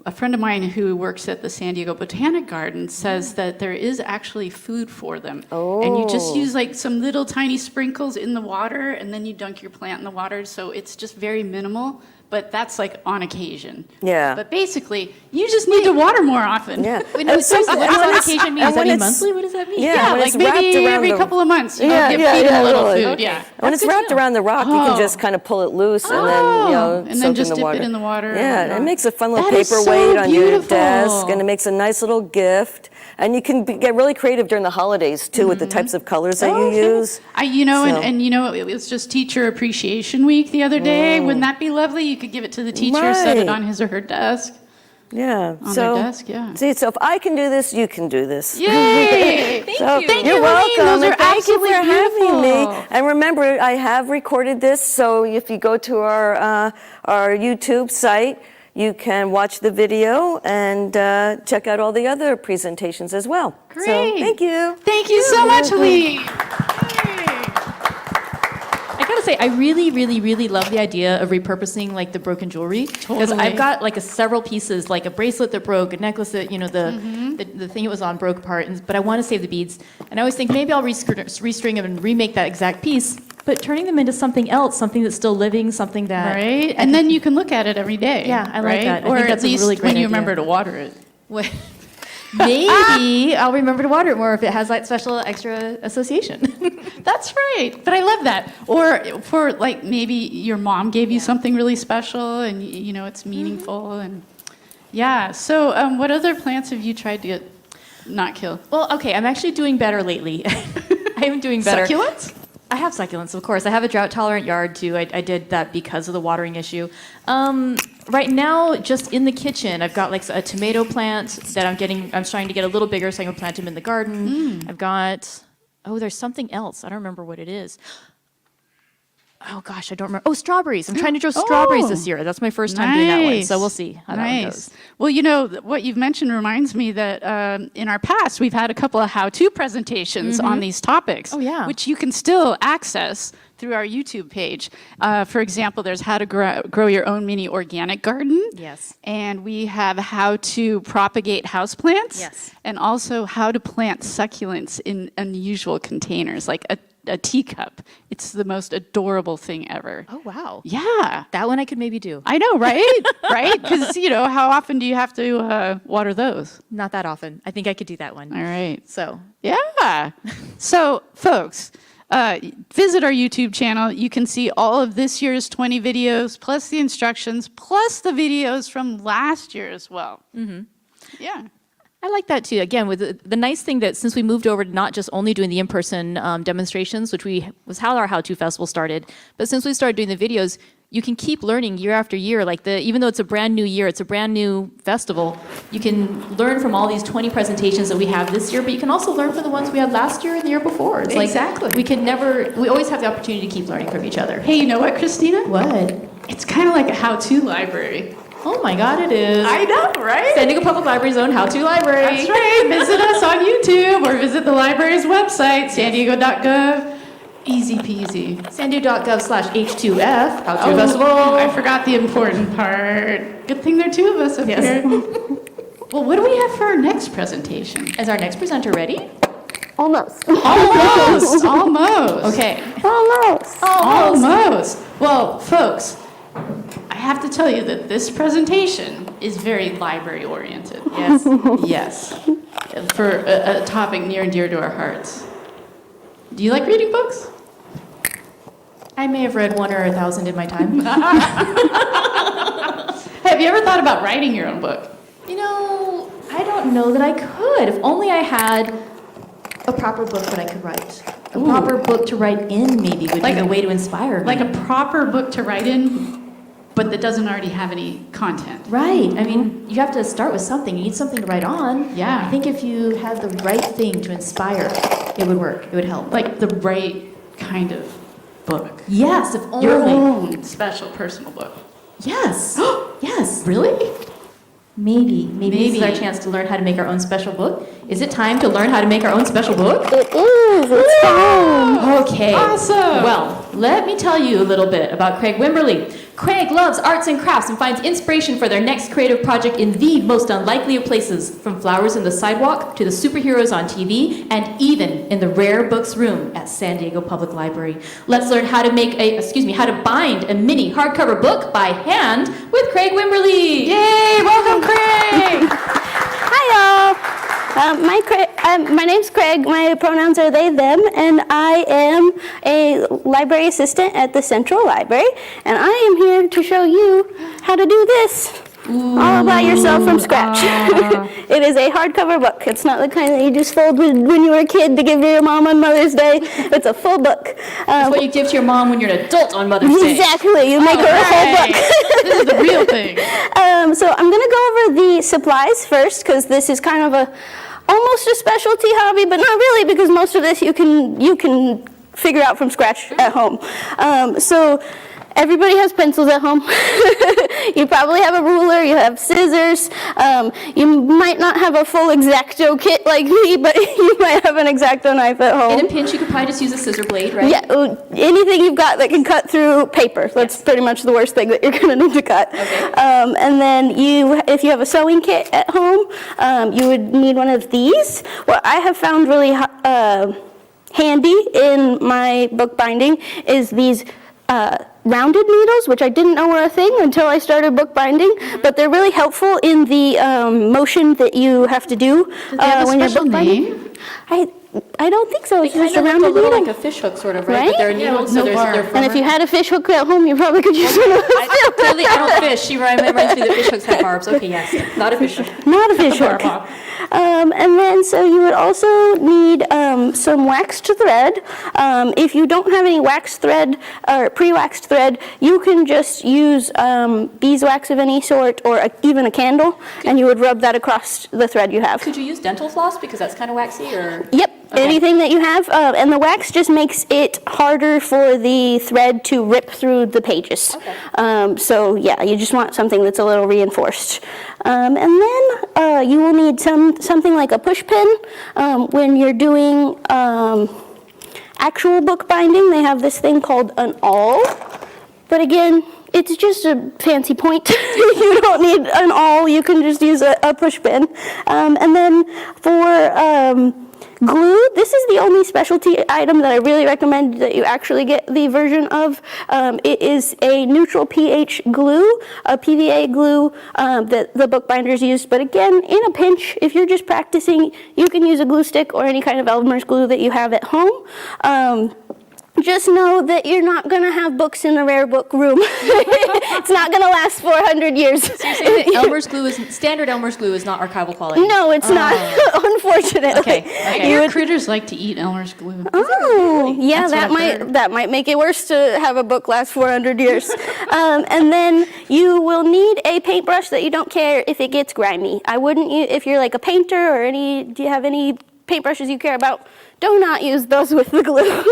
a friend of mine who works at the San Diego Botanic Garden says that there is actually food for them. And you just use like some little tiny sprinkles in the water, and then you dunk your plant in the water. So it's just very minimal, but that's like on occasion. Yeah. But basically, you just need to water more often. Yeah. Wait, no, And seriously, what does when on it's- occasion mean? and Does that when mean it's- monthly? What does that mean? Yeah, Yeah, when like it's wrapped maybe around every the- couple of months, you Yeah, get yeah, feed yeah, a little really. food. Yeah. When it's good to wrapped know. around the rock, you can just kind of pull it loose and then, And then soak just in the dip water. it in the water Yeah, and and it makes a fun little That is so paperweight on your beautiful. desk, and it makes a nice little gift. And you can get really creative during the holidays too with the types of colors that you use. And So- you know, it was just Teacher Appreciation Week the other day. Wouldn't that be lovely? You could give it to the teacher, set it Right. on his or her desk. Yeah. On so, their desk, yeah. See, so if I can do this, you can do this. Yay! So, you. Thank You're you, welcome. Helene. Those are and thank you for absolutely having me. beautiful. And remember, I have recorded this, so if you go to our YouTube site, you can watch the video and check out all the other presentations as well. Great. So, thank you. Thank you so much, Helene. I gotta say, I really, really, really love the idea of repurposing like the broken jewelry. Because Totally. I've got like several pieces, like a bracelet that broke, a necklace that, the thing it was on broke apart, but I want to save the beads. And I always think maybe I'll restring them and remake that exact piece, but turning them into something else, something that's still living, something that... Right? And then you can look at it every day. Yeah, I like right? that. I Or think at that's a least really great when you idea. remember to water it. Well, maybe I'll remember to water it more if it has that special extra association. That's right. But I love that. Or for like maybe your mom gave you something really special and you know it's meaningful and yeah. So what other plants have you tried to get not kill? Well, okay, I'm actually doing better lately. I am doing better. Succulents? I have succulents, of course. I have a drought-tolerant yard, too. I did that because of the watering issue. Right now, just in the kitchen, I've got like a tomato plant that I'm trying to get a little bigger so I can plant them in the garden. I've got, there's something else. I don't remember what it is. Oh, gosh, I don't remember. Oh, strawberries. I'm trying to grow strawberries this year. That's my first time doing that one, so we'll see how that one goes. Well, you know, what you've mentioned reminds me that in our past, we've had a couple of how-to presentations on these topics, Oh, yeah. which you can still access through our YouTube page. For example, there's how to grow your own mini organic garden. Yes. And we have how to propagate houseplants. Yes. And also how to plant succulents in unusual containers, like a teacup. It's the most adorable thing ever. Oh, wow. Yeah. That one I could maybe do. I know, right? Right? Because, you know, how often do you have to water those? Not that often. I think I could do that one. All right. So, Yeah. So, folks, visit our YouTube channel. You can see all of this year's 20 videos, plus the instructions, plus the videos from last year as well. Mm-hmm. Yeah. I like that too. Again, with the nice thing that since we moved over to not just only doing the in-person demonstrations, which was how our How To Festival started, but since we started doing the videos, you can keep learning year after year. Like even though it's a brand new year, it's a brand new festival, you can learn from all these 20 presentations that we have this year, but you can also learn from the ones we had last year and the year before. It's Exactly. like we always have the opportunity to keep learning from each other. Hey, you know what, Christina? What? It's kind of like a how-to library. Oh my God, it is. I know, right? San Diego Public Library's own How To Library. That's right. Visit us on YouTube or visit the library's website, sandiego.gov. Easy peasy. sandiego.gov/H2F, How To Festival. I forgot the important part. Good thing there are two of us up Yes. here. Well, what do we have for our next presentation? Is our next presenter ready? Almost. Almost. Almost. Okay. Almost. Almost. Well, folks, I have to tell you that this presentation is very library oriented. Yes. Yes. For a topic near and dear to our hearts. Do you like reading books? I may have read 1 or 1,000 in my time. Have you ever thought about writing your own book? You know, I don't know that I could. If only I had a proper book that I could write. A proper book to write in maybe would Like be a- a way to inspire me. Like a proper book to write in? but that doesn't already have any content. Right. I mean, you have to start with something. You need something to write on. Yeah. I think if you had the right thing to inspire, it would work. It would help. Like the right kind of book. Yes, if only. Your own special personal book. Yes. Yes. Really? Maybe this is our Maybe. chance to learn how to make our own special book. Is it time to learn how to make our own special book? It is. It's fun. Okay. Awesome. Well, let me tell you a little bit about Craig Wimberly. Craig loves arts and crafts and finds inspiration for their next creative project in the most unlikely of places, from flowers in the sidewalk to the superheroes on TV, and even in the rare books room at San Diego Public Library. Let's learn how to how to bind a mini hardcover book by hand with Craig Wimberly. Yay! Welcome, Craig! Hi, y'all. My name's Craig. My pronouns are they, them, and I am a library assistant at the Central Library, and I am here to show you how to do this. All by yourself from scratch. It is a hardcover book. It's not the kind that you just fold when you were a kid to give to your mom on Mother's Day. It's a full book. That's what you give to your mom when you're an adult on Mother's Day. Exactly. You make her a whole book. This is the real thing. So I'm going to go over the supplies first, because this is kind of almost a specialty hobby, but not really, because most of this you can figure out from scratch at home. So everybody has pencils at home. You probably have a ruler, you have scissors. You might not have a full X-Acto kit like me, but you might have an X-Acto knife at home. In a pinch, you could probably just use a scissor blade, right? Yeah, anything you've got that can cut through paper. That's pretty much the worst thing that you're going to need to cut. Okay. And then if you have a sewing kit at home, you would need one of these. What I have found really handy in my bookbinding is these rounded needles, which I didn't know were a thing until I started bookbinding, but they're really helpful in the motion that you have to do Do they have a when you're special bookbinding. name? I don't think so. It's They just a kind of rounded look a little needle. like a fish hook, sort of, right? Right? But they're Yeah, needles, with so no they're barb. And if you had a fish hook at home, you probably could use one of those. Clearly, I don't fish. She reminds me that fish hooks have barbs. Okay, yes, not a fish hook. Not a fish hook. And then, so you would also need some waxed thread. If you don't have any waxed thread or pre-waxed thread, you can just use beeswax of any sort, or even a candle, and you would rub that across the thread you have. Could you use dental floss because that's kind of waxy, or? Yep. Okay. Anything that you have, and the wax just makes it harder for the thread to rip through the pages. Okay. So yeah, you just want something that's a little reinforced. And then you will need something like a push pin when you're doing actual bookbinding. They have this thing called an awl, but again, it's just a fancy point. You don't need an awl. You can just use a push pin. And then for glue, this is the only specialty item that I really recommend that you actually get the version of. It is a neutral pH glue, a PVA glue that the bookbinders use. But again, in a pinch, if you're just practicing, you can use a glue stick or any kind of Elmer's glue that you have at home. Just know that you're not going to have books in the rare book room. It's not going to last 400 years. So you're saying that standard Elmer's glue is not archival quality? No, it's not, unfortunately. Okay. Your critters like to eat Elmer's glue. Oh, yeah, That's what I've heard. that might make it worse to have a book last 400 years. And then you will need a paintbrush that you don't care if it gets grimy. I wouldn't if you're like a painter or do you have any paintbrushes you care about? Do not use those with the glue.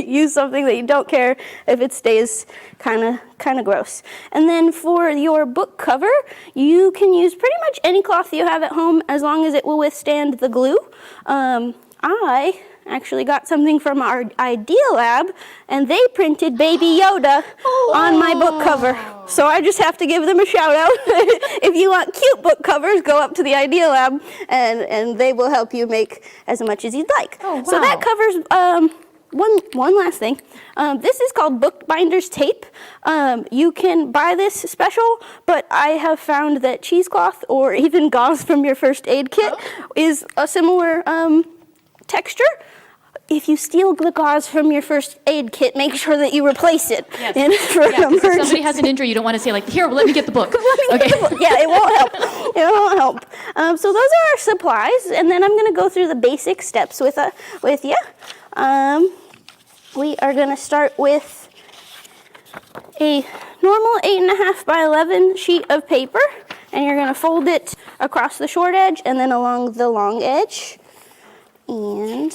Use something that you don't care if it stays kind of gross. And then for your book cover, you can use pretty much any cloth you have at home as long as it will withstand the glue. I actually got something from our Idea Lab, and they printed Baby Yoda on my book cover. So I just have to give them a shout out. If you want cute book covers, go up to the Idea Lab, and they will help you make as much as you'd like. Oh, wow. So that covers one last thing. This is called Bookbinder's tape. You can buy this special, but I have found that cheesecloth or even gauze from your first aid kit is a similar texture. If you steal the gauze from your first aid kit, make sure that you replace it. Yes. For an Yeah, 'cause if somebody emergency. has an injury, you don't want to say, like, here, let me get the book. Okay. Yeah, it won't help. It won't help. So those are our supplies, and then I'm going to go through the basic steps with you. We are going to start with a normal 8.5 by 11 sheet of paper, and you're going to fold it across the short edge and then along the long edge. And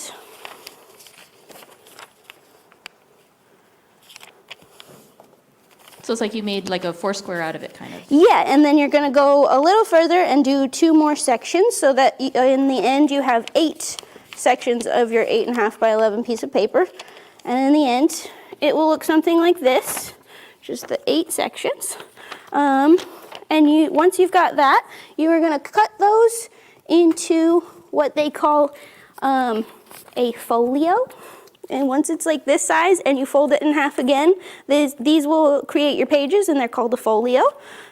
So it's like you made like a 4 square out of it, kind of. yeah, and then you're going to go a little further and do 2 more sections so that in the end you have 8 sections of your 8.5 by 11 piece of paper. And in the end, it will look something like this, just the 8 sections. And once you've got that, you are going to cut those into what they call a folio. And once it's like this size and you fold it in half again, these will create your pages, and they're called a folio.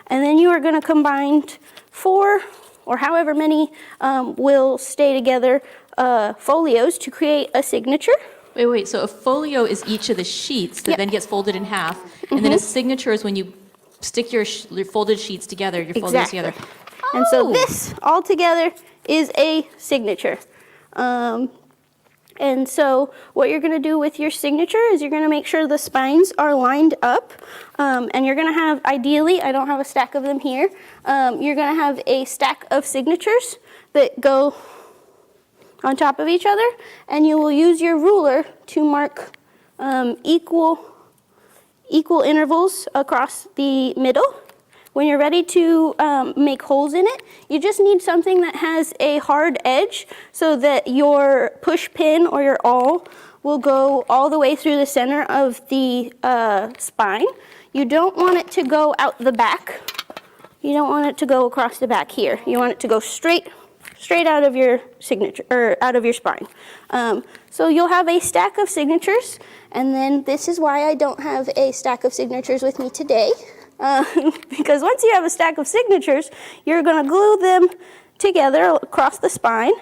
And then you are going to combine 4 or however many will stay together folios to create a signature. Wait. So a folio is each of the sheets that Yep. then gets folded in half, and then a signature is when you stick your folded sheets together, your folios together. And so this all together is a signature. And so what you're going to do with your signature is you're going to make sure the spines are lined up. And you're going to have, ideally, I don't have a stack of them here, you're going to have a stack of signatures that go on top of each other. And you will use your ruler to mark equal intervals across the middle. When you're ready to make holes in it, you just need something that has a hard edge so that your push pin or your awl will go all the way through the center of the spine. You don't want it to go out the back. You don't want it to go across the back here. You want it to go straight out of your signature, or out of your spine. So you'll have a stack of signatures, and then this is why I don't have a stack of signatures with me today. Because once you have a stack of signatures, you're going to glue them together across the spine,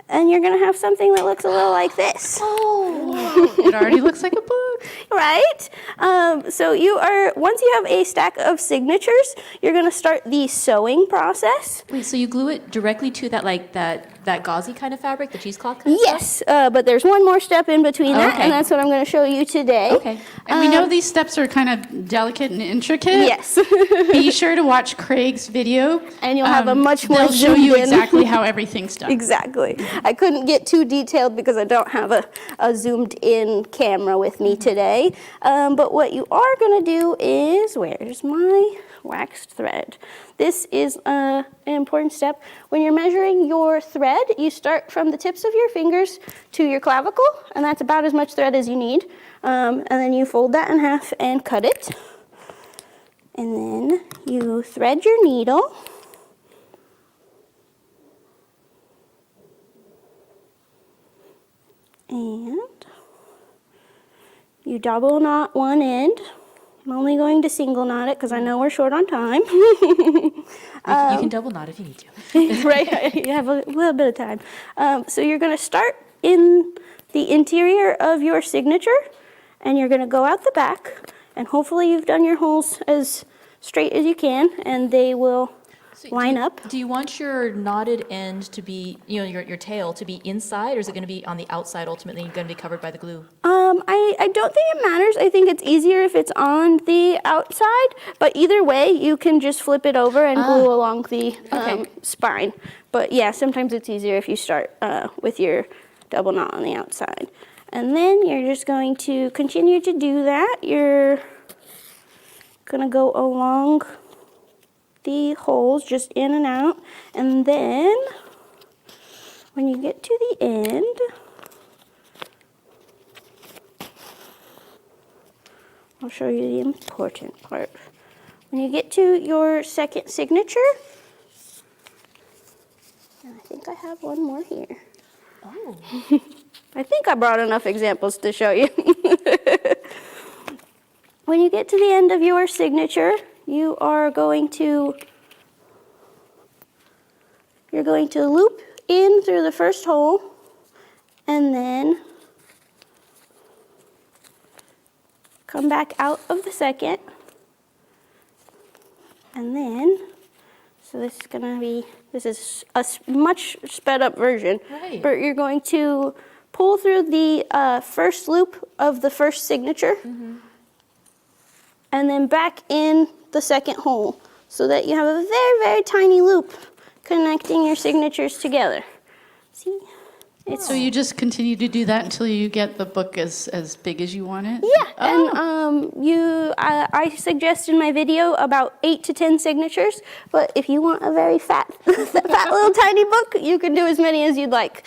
and you're going to have something that looks a little like this. Oh, it already looks like a book. Right? So once you have a stack of signatures, you're going to start the sewing process. Wait, so you glue it directly to that gauzy kind of fabric, the cheesecloth kind of stuff? Yes, but there's one more step in between that, Okay. and that's what I'm going to show you today. Okay. And we know these steps are kind of delicate and intricate. Yes. Be sure to watch Craig's video. And you'll have a much more They'll show you zoomed in. exactly how everything's done. Exactly. I couldn't get too detailed because I don't have a zoomed-in camera with me today. But what you are going to do is, where's my waxed thread? This is an important step. When you're measuring your thread, you start from the tips of your fingers to your clavicle, and that's about as much thread as you need. And then you fold that in half and cut it. And then you thread your needle. And you double knot one end. I'm only going to single knot it because I know we're short on time. You can double knot if you need to. Right, you have a little bit of time. So you're going to start in the interior of your signature, and you're going to go out the back, and hopefully you've done your holes as straight as you can, and they will line up. Do you want your knotted end to be, your tail to be inside, or is it going to be on the outside ultimately, going to be covered by the glue? I don't think it matters. I think it's easier if it's on the outside, but either way, you can just flip it over and glue along the spine. But yeah, sometimes it's easier if you start with your double knot on the outside. And then you're just going to continue to do that. You're going to go along the holes, just in and out. And then when you get to the end, I'll show you the important part. When you get to your second signature, and I think I have one more here. Oh. I think I brought enough examples to show you. When you get to the end of your signature, you're going to loop in through the first hole, and then come back out of the second, and then, so this is a much sped up version, Right. but you're going to pull through the first loop of the first signature, and and then back in the second hole so that you have a very, very tiny loop connecting your signatures together. See? So you just continue to do that until you get the book as big as you want it? Yeah, Oh. and I suggest in my video about 8 to 10 signatures, but if you want a very fat, fat little tiny book, you can do as many as you'd like.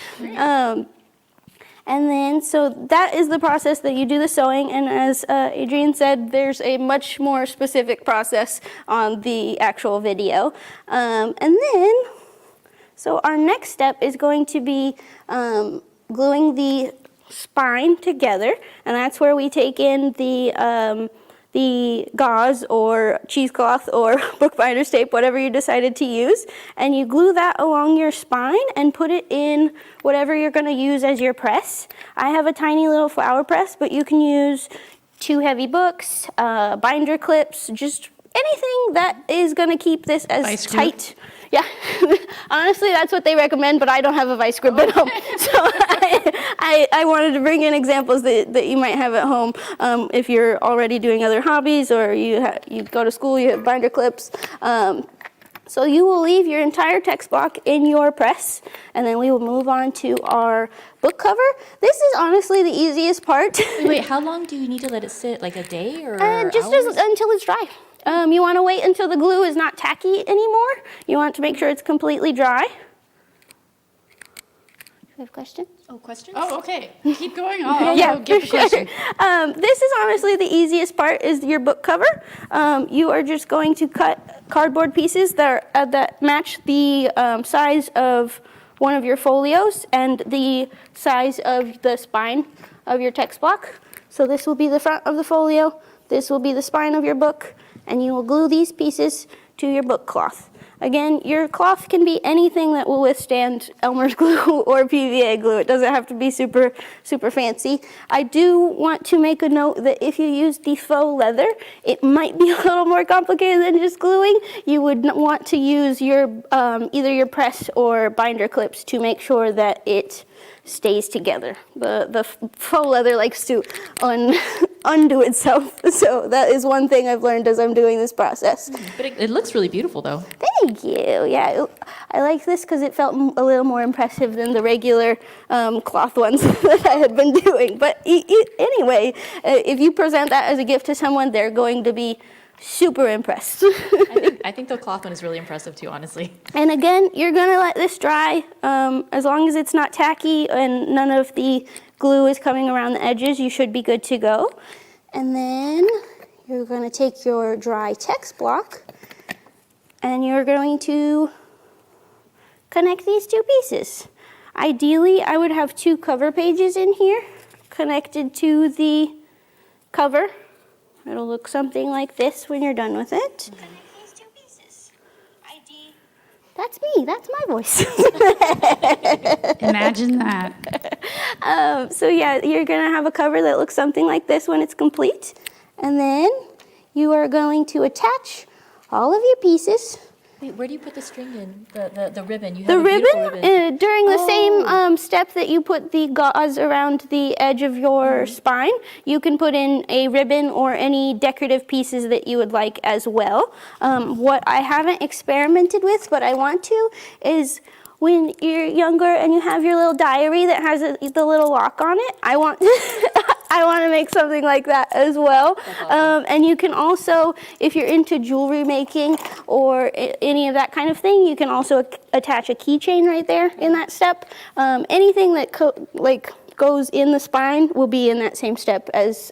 And then, so that is the process that you do the sewing, and as Adrienne said, there's a much more specific process on the actual video. And then, so our next step is going to be gluing the spine together, and that's where we take in the gauze or cheesecloth or bookbinder's tape, whatever you decided to use, and you glue that along your spine and put it in whatever you're going to use as your press. I have a tiny little flower press, but you can use 2 heavy books, binder clips, just anything that is going to keep this as Vice grip? tight. Yeah, honestly, that's what they recommend, but I don't have a vice grip at home. So I wanted to bring in examples that you might have at home if you're already doing other hobbies or you go to school, you have binder clips. So you will leave your entire text block in your press, and then we will move on to our book cover. This is honestly the easiest part. Wait, how long do you need to let it sit? Like a day or Just hours? until it's dry. You want to wait until the glue is not tacky anymore. You want to make sure it's completely dry. You have questions? Oh, questions? Oh, okay. Keep going. I'll Yeah, go get for the question. sure. This is honestly the easiest part is your book cover. You are just going to cut cardboard pieces that match the size of one of your folios and the size of the spine of your text block. So this will be the front of the folio, this will be the spine of your book, and you will glue these pieces to your book cloth. Again, your cloth can be anything that will withstand Elmer's glue or PVA glue. It doesn't have to be super, super fancy. I do want to make a note that if you use the faux leather, it might be a little more complicated than just gluing. You would want to use your either your press or binder clips to make sure that it stays together. The faux leather likes to undo itself. So that is one thing I've learned as I'm doing this process. But it looks really beautiful, though. Thank you. Yeah, I like this because it felt a little more impressive than the regular cloth ones that I had been doing. But anyway, if you present that as a gift to someone, they're going to be super impressed. I think the cloth one is really impressive, too, honestly. And again, you're going to let this dry. As long as it's not tacky and none of the glue is coming around the edges, you should be good to go. And then you're going to take your dry text block and you're going to connect these 2 pieces. Ideally, I would have 2 cover pages in here connected to the cover. It'll look something like this when you're done with it. These 2 pieces. That's me. That's my voice. Imagine that. So yeah, you're going to have a cover that looks something like this when it's complete. And then you are going to attach all of your pieces. Wait, where do you put the string in? The ribbon? You have The a beautiful ribbon, during the same step that you put the gauze around the edge of your spine, you can put in a ribbon or any decorative pieces that you would like as well. What I haven't experimented with, but I want to, is when you're younger and you have your little diary that has the little lock on it, I want I want to make something like that as well. And you can also, if you're into jewelry making or any of that kind of thing, you can also attach a keychain right there in that step. Anything that goes in the spine will be in that same step as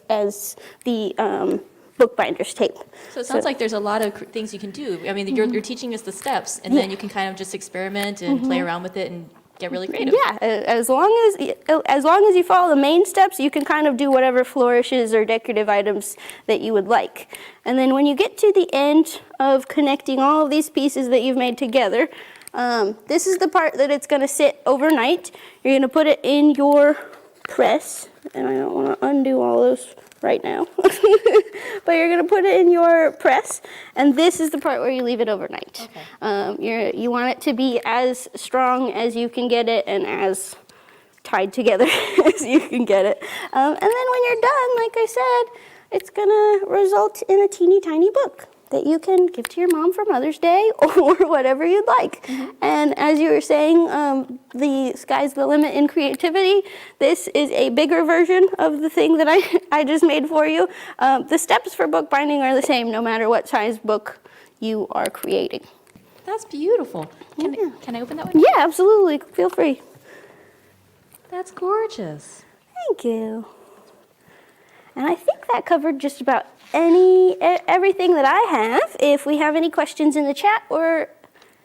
the bookbinder's tape. So it sounds like there's a lot of thing you can do. I mean, you're teaching us the steps, and then you can kind of just experiment and play around with it and get really creative. Yeah, as long as you follow the main steps, you can kind of do whatever flourishes or decorative items that you would like. And then when you get to the end of connecting all of these pieces that you've made together, this is the part that it's going to sit overnight. You're going to put it in your press, and I don't want to undo all those right now, but you're going to put it in your press, and this is the part where you leave it overnight. Okay. You want it to be as strong as you can get it and as tied together as you can get it. And then when you're done, like I said, it's going to result in a teeny tiny book that you can give to your mom for Mother's Day or whatever you'd like. And as you were saying, the sky's the limit in creativity. This is a bigger version of the thing that I just made for you. The steps for bookbinding are the same no matter what size book you are creating. That's beautiful. Can I open that one? Yeah, absolutely. Feel free. That's gorgeous. Thank you. And I think that covered just about everything that I have. If we have any questions in the chat or...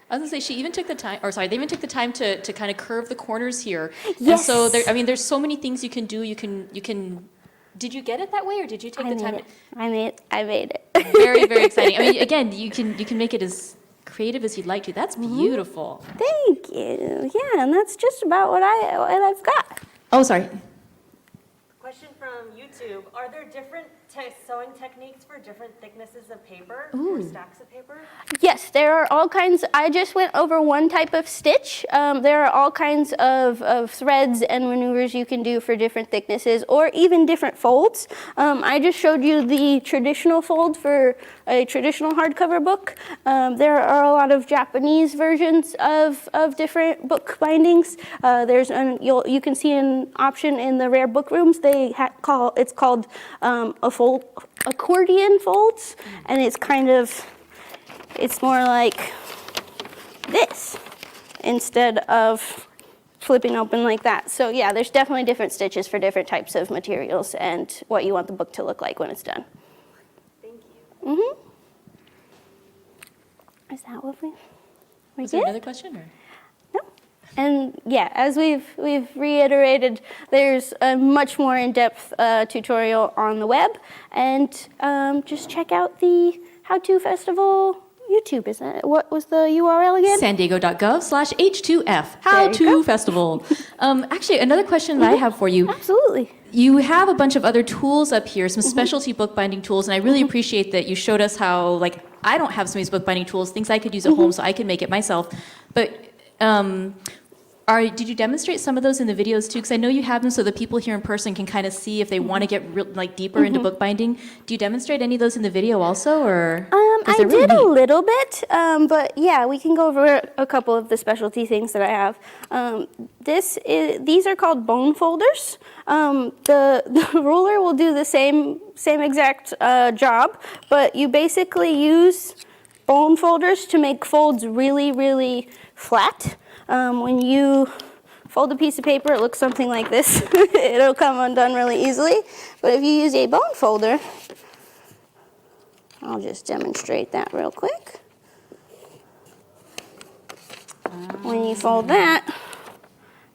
I was gonna say, she even took the time, they even took the time to kind of curve the corners here. Yes. And so, there's so many things you can do. You can, did you get it that way, or did you take the time? I made it. Very, very exciting. I mean, again, you can make it as creative as you'd like to. That's beautiful. Thank you. Yeah, and that's just about what I've got. Oh, sorry. Question from YouTube. Are there different sewing techniques for different thicknesses of paper or stacks of paper? Yes, there are all kinds. I just went over one type of stitch. There are all kinds of threads and maneuvers you can do for different thicknesses or even different folds. I just showed you the traditional fold for a traditional hardcover book. There are a lot of Japanese versions of different book bindings. You can see an option in the rare book rooms. It's called accordion folds, and it's more like this instead of flipping open like that. So yeah, there's definitely different stitches for different types of materials and what you want the book to look like when it's done. Thank you. Is that what we Was did? there another question, or? No. And yeah, as we've reiterated, there's a much more in-depth tutorial on the web, and just check out the How To Festival YouTube. Is that what was the URL again? sandiego.gov/H2F, How There you To go. Festival. Actually, another question that I have for you. Absolutely. You have a bunch of other tools up here, some specialty bookbinding tools, and I really appreciate that you showed us how, I don't have some of these bookbinding tools, things I could use at home so I can make it myself. But did you demonstrate some of those in the videos too? Because I know you have them so that people here in person can kind of see if they want to get deeper into bookbinding. Do you demonstrate any of those in the video also, or? I did a little bit, but yeah, we can go over a couple of the specialty things that I have. These are called bone folders. The ruler will do the same exact job, but you basically use bone folders to make folds really, really flat. When you fold a piece of paper, it looks something like this. It'll come undone really easily. But if you use a bone folder, I'll just demonstrate that real quick. When you fold that,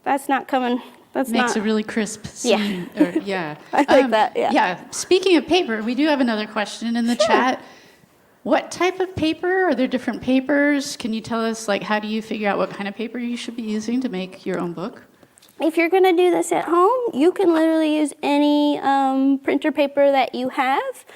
that's not coming. That's Makes not a really crisp Yeah. scene. Yeah. I like that, yeah. Yeah. Speaking of paper, we do have another question in the chat. What type of paper? Are there different papers? Can you tell us, how do you figure out what kind of paper you should be using to make your own book? If you're going to do this at home, you can literally use any printer paper that you have.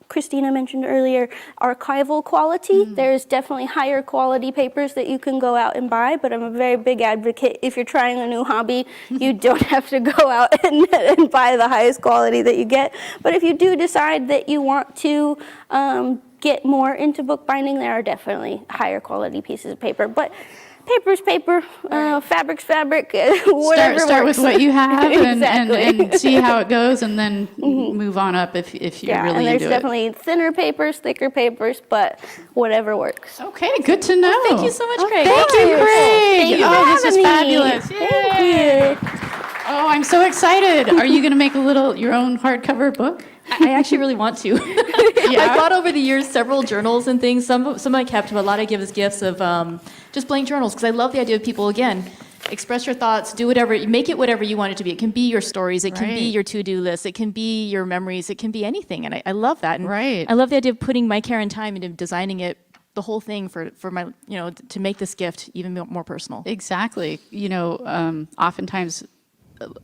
Christina mentioned earlier archival quality. There's definitely higher quality papers that you can go out and buy, but I'm a very big advocate. If you're trying a new hobby, you don't have to go out and buy the highest quality that you get. But if you do decide that you want to get more into bookbinding, there are definitely higher quality pieces of paper. But paper's paper, fabric's fabric, whatever Start with works. what you have Exactly. and see how it goes, and then move on up if you're really and there's into it. definitely thinner papers, thicker papers, but whatever works. Okay, good to know. Thank you so much, Craig. Thank you, Craig. Thank you for this is having me. fabulous. Thank Yay. you. Oh, I'm so excited. Are you going to make your own hardcover book? I actually really want to. Yeah. I bought over the years several journals and things. Some I kept, but a lot I give as gifts of just blank journals, because I love the idea of people, again, express your thoughts, do whatever, make it whatever you want it to be. It can be your stories, it can be Right. your to-do list, it can be your memories, it can be anything, and I love that. And Right. I love the idea of putting my care and time into designing it, the whole thing for my, to make this gift even more personal. Exactly. Oftentimes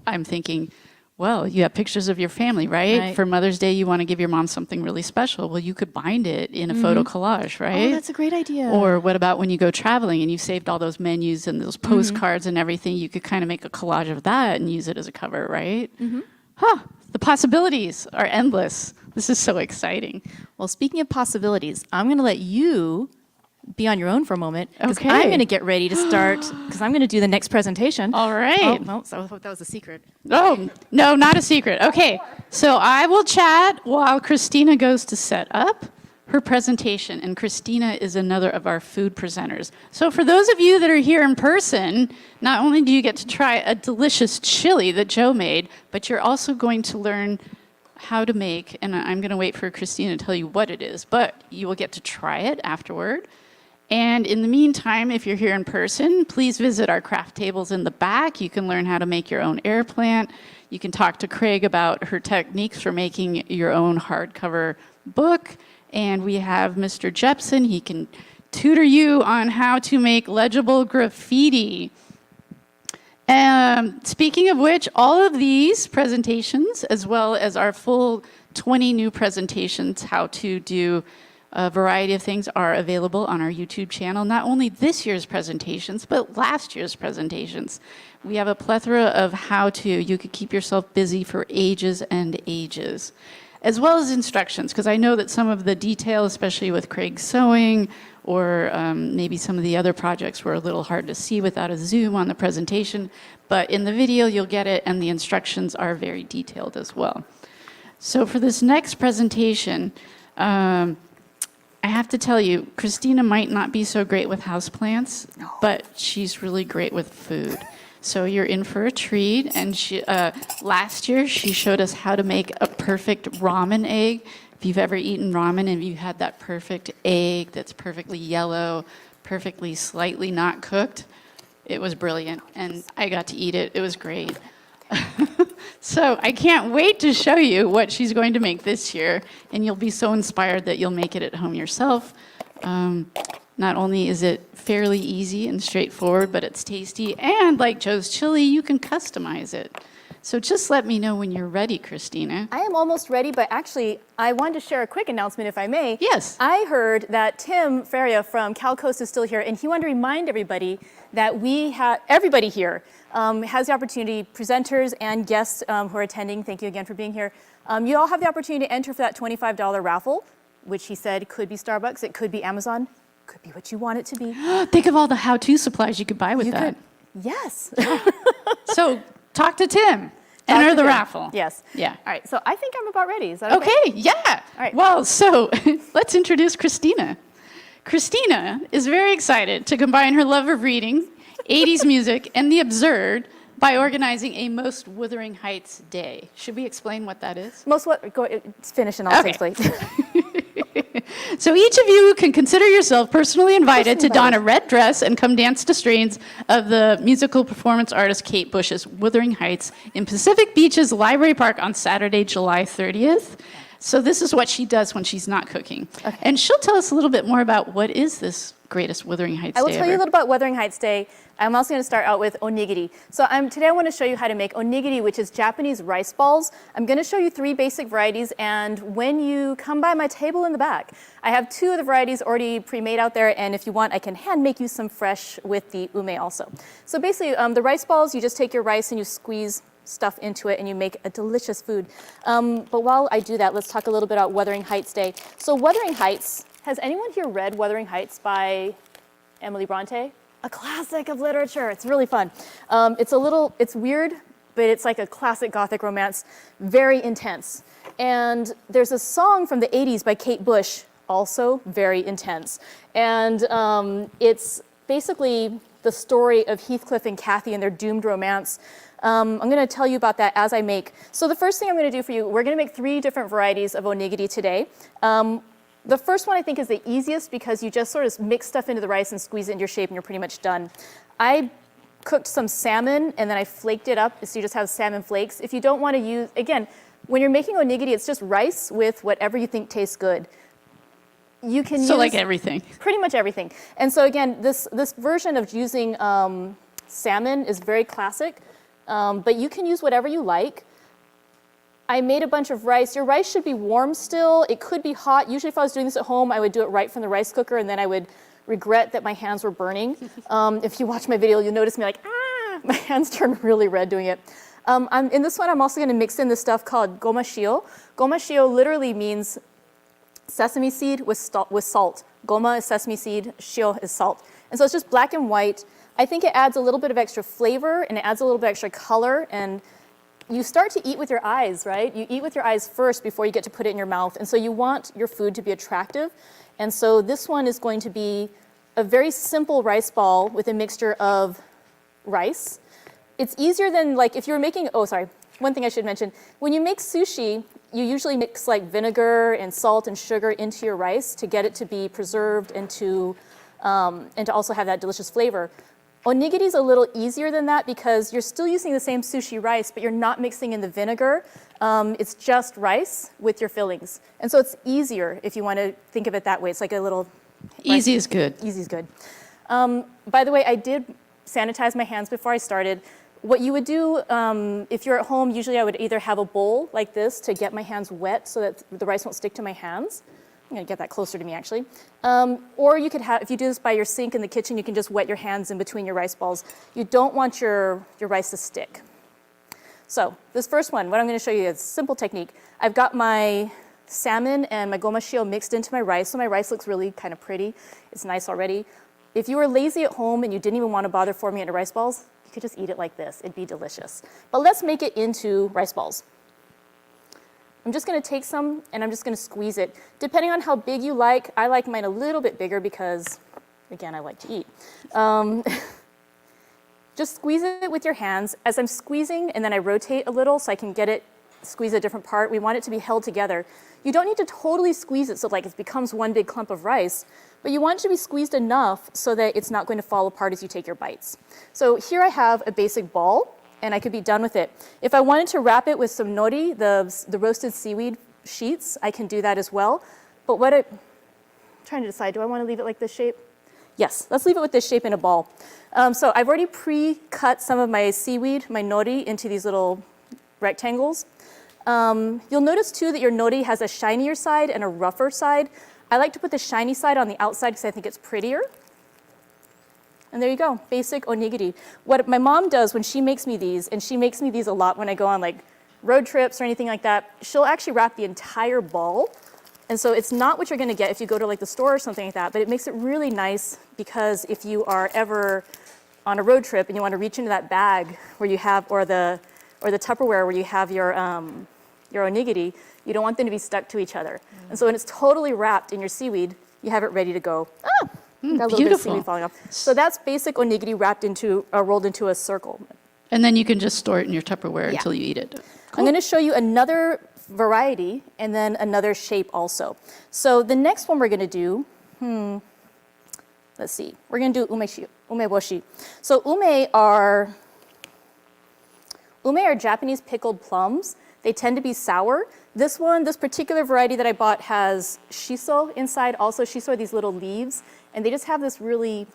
I'm thinking, well, you have pictures of your family, right? Right. For Mother's Day, you want to give your mom something really special. Well, you could bind it in a photo collage, right? Oh, that's a great idea. Or what about when you go traveling and you've saved all those menus and those postcards and everything? You could kind of make a collage of that and use it as a cover, right? Huh. The possibilities are endless. This is so exciting. Well, speaking of possibilities, I'm going to let you be on your own for a moment because Okay. I'm going to get ready to start because I'm going to do the next presentation. All right. Oh, no, so that was a secret. Oh, no, not a secret. Okay, so I will chat while Christina goes to set up her presentation, and Christina is another of our food presenters. So for those of you that are here in person, not only do you get to try a delicious chili that Joe made, but you're also going to learn how to make, and I'm going to wait for Christina to tell you what it is, but you will get to try it afterward. And in the meantime, if you're here in person, please visit our craft tables in the back. You can learn how to make your own air plant. You can talk to Craig about her techniques for making your own hardcover book. And we have Mr. Jepson. He can tutor you on how to make legible graffiti. Speaking of which, all of these presentations, as well as our full 20 new presentations, how to do a variety of things, are available on our YouTube channel. Not only this year's presentations, but last year's presentations. We have a plethora of how-to. You could keep yourself busy for ages and ages, as well as instructions, because I know that some of the detail, especially with Craig's sewing, or maybe some of the other projects were a little hard to see without a zoom on the presentation, but in the video you'll get it, and the instructions are very detailed as well. So for this next presentation, I have to tell you, Christina might not be so great with houseplants, but she's really great with food. So you're in for a treat. And last year, she showed us how to make a perfect ramen egg. If you've ever eaten ramen and you had that perfect egg that's perfectly yellow, perfectly slightly not cooked, it was brilliant. And I got to eat it. It was great. So I can't wait to show you what she's going to make this year, and you'll be so inspired that you'll make it at home yourself. Not only is it fairly easy and straightforward, but it's tasty, and like Joe's chili, you can customize it. So just let me know when you're ready, Christina. I am almost ready, but actually, I wanted to share a quick announcement, if I may. Yes. I heard that Tim Feria from Cal Coast is still here, and he wanted to remind everybody that everybody here has the opportunity, presenters and guests who are attending, thank you again for being here. You all have the opportunity to enter for that $25 raffle, which he said could be Starbucks, it could be Amazon, could be what you want it to be. Think of all the how-to supplies you could buy with that. Yes. So talk to Tim. Enter the raffle. Yes. Yeah. All right, so I think I'm about ready. Is that okay? Okay, yeah. All right. Well, so let's introduce Christina. Christina is very excited to combine her love of reading, 80s music, and the absurd by organizing a Most Wuthering Heights Day. Should we explain what that is? Finish and I'll Okay. take place. So each of you can consider yourself personally invited to don a red dress and come dance to strains of the musical performance artist Kate Bush's Wuthering Heights in Pacific Beach's Library Park on Saturday, July 30th. So this is what she does when she's not cooking. Okay. And she'll tell us a little bit more about what is this greatest Wuthering Heights Day I will tell you a ever. little about Wuthering Heights Day. I'm also going to start out with onigiri. So today I want to show you how to make onigiri, which is Japanese rice balls. I'm going to show you 3 basic varieties, and when you come by my table in the back, I have 2 of the varieties already pre-made out there, and if you want, I can hand make you some fresh with the ume also. So basically, the rice balls, you just take your rice and you squeeze stuff into it and you make a delicious food. But while I do that, let's talk a little bit about Wuthering Heights Day. So Wuthering Heights, has anyone here read Wuthering Heights by Emily Bronte? A classic of literature. It's really fun. It's weird, but it's like a classic Gothic romance, very intense. And there's a song from the 80s by Kate Bush, also very intense. And it's basically the story of Heathcliff and Cathy and their doomed romance. I'm going to tell you about that as I make. So the first thing I'm going to do for you, we're going to make 3 different varieties of onigiri today. The first one I think is the easiest because you just sort of mix stuff into the rice and squeeze it into your shape and you're pretty much done. I cooked some salmon and then I flaked it up so you just have salmon flakes. If you don't want to use, again, when you're making onigiri, it's just rice with whatever you think tastes good. You can use like everything. Pretty much everything. And so again, this version of using salmon is very classic, but you can use whatever you like. I made a bunch of rice. Your rice should be warm still. It could be hot. Usually if I was doing this at home, I would do it right from the rice cooker and then I would regret that my hands were burning. If you watch my video, you'll notice me like, my hands turn really red doing it. In this one, I'm also gonna mix in this stuff called goma shio. Goma shio literally means sesame seed with salt. Goma is sesame seed, shio is salt. And so it's just black and white. I think it adds a little bit of extra flavor and it adds a little bit extra color, and you start to eat with your eyes, right? You eat with your eyes first before you get to put it in your mouth. And so you want your food to be attractive. And so this one is going to be a very simple rice ball with a mixture of rice. It's easier than like if you were making, oh, sorry, one thing I should mention. When you make sushi, you usually mix like vinegar and salt and sugar into your rice to get it to be preserved and to also have that delicious flavor. Onigiri is a little easier than that because you're still using the same sushi rice, but you're not mixing in the vinegar. It's just rice with your fillings. And so it's easier if you want to think of it that way. It's like a little... Easy is good. Easy is good. By the way, I did sanitize my hands before I started. What you would do, if you're at home, usually I would either have a bowl like this to get my hands wet so that the rice won't stick to my hands. I'm gonna get that closer to me actually. Or you could have, if you do this by your sink in the kitchen, you can just wet your hands in between your rice balls. You don't want your rice to stick. So this first one, what I'm gonna show you is a simple technique. I've got my salmon and my goma shio mixed into my rice, so my rice looks really kind of pretty. It's nice already. If you were lazy at home and you didn't even want to bother forming it into rice balls, you could just eat it like this. It'd be delicious. But let's make it into rice balls. I'm just going to take some and I'm just going to squeeze it. Depending on how big you like, I like mine a little bit bigger because, again, I like to eat. Just squeeze it with your hands. As I'm squeezing, and then I rotate a little so I can get it, squeeze a different part. We want it to be held together. You don't need to totally squeeze it so like it becomes one big clump of rice, but you want it to be squeezed enough so that it's not going to fall apart as you take your bites. So here I have a basic ball, and I could be done with it. If I wanted to wrap it with some nori, the roasted seaweed sheets, I can do that as well. But I'm trying to decide, do I want to leave it like this shape? Yes, let's leave it with this shape in a ball. So I've already pre-cut some of my seaweed, my nori, into these little rectangles. You'll notice too that your nori has a shinier side and a rougher side. I like to put the shiny side on the outside because I think it's prettier. And there you go, basic onigiri. What my mom does when she makes me these, and she makes me these a lot when I go on like road trips or anything like that, she'll actually wrap the entire ball. And so it's not what you're gonna get if you go to like the store or something like that, but it makes it really nice because if you are ever on a road trip and you wanna reach into that bag where you have, or the Tupperware where you have your onigiri, you don't want them to be stuck to each other. And so when it's totally wrapped in your seaweed, you have it ready to go. Ah! Got a little bit of Beautiful. seaweed falling off. So that's basic onigiri wrapped into, rolled into a circle. And then you can just store it in your Tupperware Yeah. until you eat it. I'm going to show you another variety and then another shape also. So the next one we're going to do, let's see, we're going to do umeboshi. So ume are Japanese pickled plums. They tend to be sour. This particular variety that I bought has shiso inside. Also, shiso are these little leaves, and they just have this really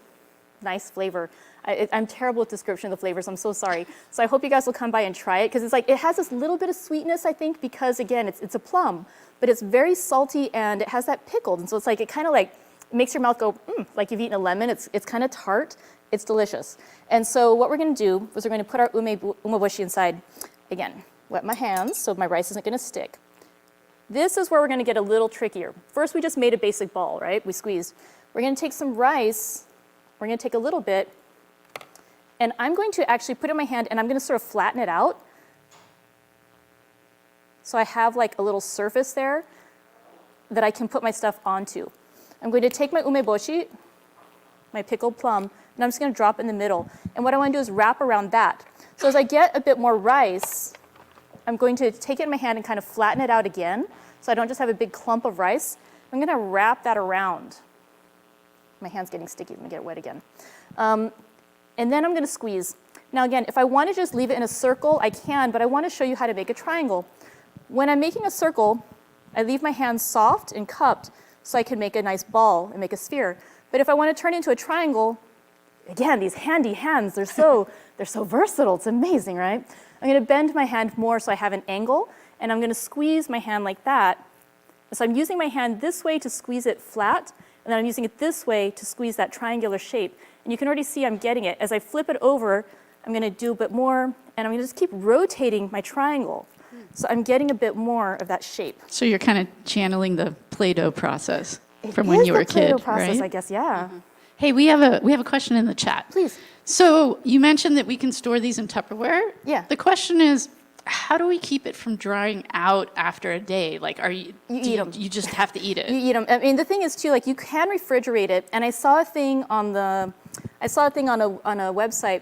nice flavor. I'm terrible with description of the flavors. I'm so sorry. So I hope you guys will come by and try it because it's like it has this little bit of sweetness, I think, because again, it's a plum, but it's very salty and it has that pickled, and so it's like it kind of like makes your mouth go like you've eaten a lemon. It's kind of tart. It's delicious. And so what we're going to do is we're going to put our umeboshi inside. Again, wet my hands so my rice isn't going to stick. This is where we're going to get a little trickier. First, we just made a basic ball, right? We squeezed. We're going to take some rice. We're going to take a little bit, and I'm going to actually put it in my hand, and I'm going to sort of flatten it out. So I have like a little surface there that I can put my stuff onto. I'm going to take my umeboshi, my pickled plum, and I'm just going to drop it in the middle. And what I want to do is wrap around that. So as I get a bit more rice, I'm going to take it in my hand and kind of flatten it out again so I don't just have a big clump of rice. I'm going to wrap that around. My hand's getting sticky. I'm going to get it wet again. And then I'm going to squeeze. Now again, if I want to just leave it in a circle, I can, but I want to show you how to make a triangle. When I'm making a circle, I leave my hands soft and cupped so I can make a nice ball and make a sphere. But if I want to turn it into a triangle, again, these handy hands, they're so versatile. It's amazing, right? I'm going to bend my hand more so I have an angle, and I'm going to squeeze my hand like that. So I'm using my hand this way to squeeze it flat, and then I'm using it this way to squeeze that triangular shape. And you can already see I'm getting it. As I flip it over, I'm going to do a bit more, and I'm gonna just keep rotating my triangle. So I'm getting a bit more of that shape. So you're kind of channeling the Play-Doh process It from when is you were the a Play-Doh kid, process, right? I guess, yeah. Hey, we have a question in the chat. Please. So you mentioned that we can store these in Tupperware. Yeah. The question is, how do we keep it from drying out after a day? Like, You eat 'em. You just have to eat it. You eat them. I mean, the thing is too, like you can refrigerate it. And I saw a thing on a website.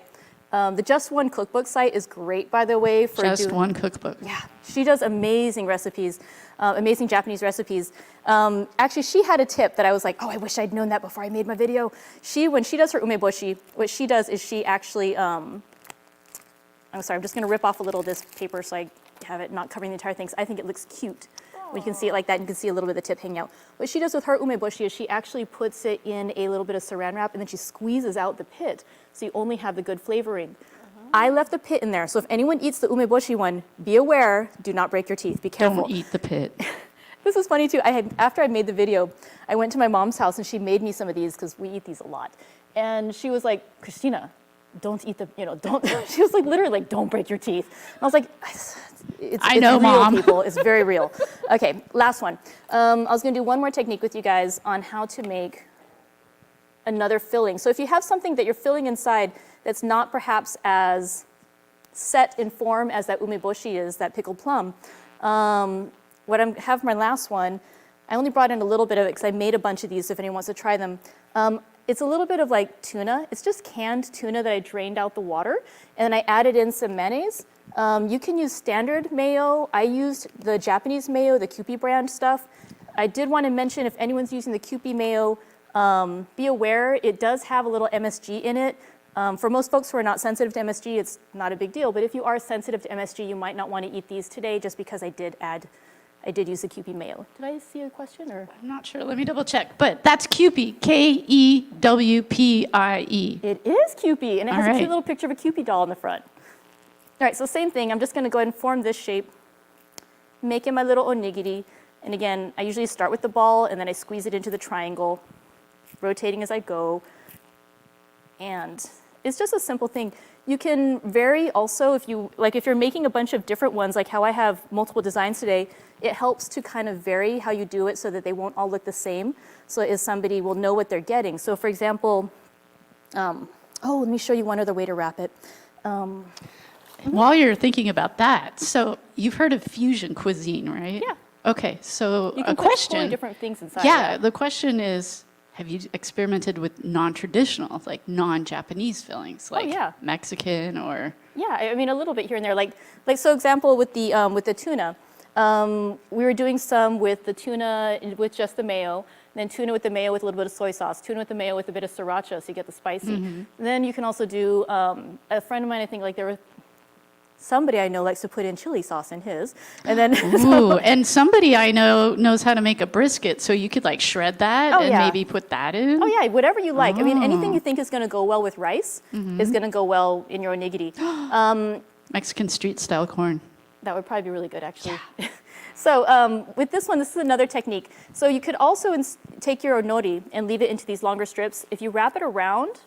The Just One cookbook site is great, by the way, for Just doing. one cookbook. Yeah, she does amazing recipes, amazing Japanese recipes. Actually, she had a tip that I was like, oh, I wish I'd known that before I made my video. When she does her umeboshi, what she does is she actually, I'm sorry, I'm just gonna rip off a little of this paper so I have it not covering the entire thing. 'Cause I think it looks cute. When you can see it like that, you can see a little bit of the tip hanging out. What she does with her umeboshi is she actually puts it in a little bit of saran wrap and then she squeezes out the pit, so you only have the good flavoring. I left the pit in there, so if anyone eats the umeboshi one, be aware, do not break your teeth, be careful. Don't eat the pit. This was funny too. After I made the video, I went to my mom's house and she made me some of these because we eat these a lot. And she was like, Christina, don't eat don't. She was like, literally like, don't break your teeth. And I was like, it's know, real, Mom. people. It's very real. Okay, last one. I was gonna do one more technique with you guys on how to make another filling. So if you have something that you're filling inside that's not perhaps as set in form as that umeboshi is, that pickled plum, what I have my last one, I only brought in a little bit of it because I made a bunch of these if anyone wants to try them. It's a little bit of like tuna. It's just canned tuna that I drained out the water, and then I added in some mayonnaise. You can use standard mayo. I used the Japanese mayo, the Kewpie brand stuff. I did want to mention if anyone's using the Kewpie mayo, be aware it does have a little MSG in it. For most folks who are not sensitive to MSG, it's not a big deal, but if you are sensitive to MSG, you might not want to eat these today just because I did use the Kewpie mayo. Did I see a question or? I'm not sure. Let me double check. But that's Kewpie, Kewpie. It is Kewpie, and it has All a cute right. little picture of a Kewpie doll in the front. All right, so same thing. I'm just going to go ahead and form this shape, making my little onigiri. And again, I usually start with the ball, and then I squeeze it into the triangle, rotating as I go. And it's just a simple thing. You can vary also if you're making a bunch of different ones, like how I have multiple designs today, it helps to kind of vary how you do it so that they won't all look the same. So as somebody will know what they're getting. So for example, let me show you one other way to wrap it. While you're thinking about that, so you've heard of fusion cuisine, right? Yeah. Okay, so You can a put question. totally different things inside. Yeah, the question is, have you experimented with non-traditional, like non-Japanese fillings, like yeah. Mexican or? Yeah, I mean a little bit here and there. Like so example with the tuna, we were doing some with the tuna with just the mayo, and then tuna with the mayo with a little bit of soy sauce, tuna with the mayo with a bit of sriracha, so you get the spicy. And then you can also do a friend of mine, I think like there was somebody I know likes to put in chili sauce in his, and then Ooh, and somebody I know knows how to make a brisket, so you could like shred that Oh, and yeah. maybe put that in. oh yeah, whatever you like. I mean anything you think is going to go well with rice is going to go well in your onigiri. Mexican street style corn. That would probably be really good, actually. So with this one, this is another technique. So you could also take your onori and leave it into these longer strips. If you wrap it around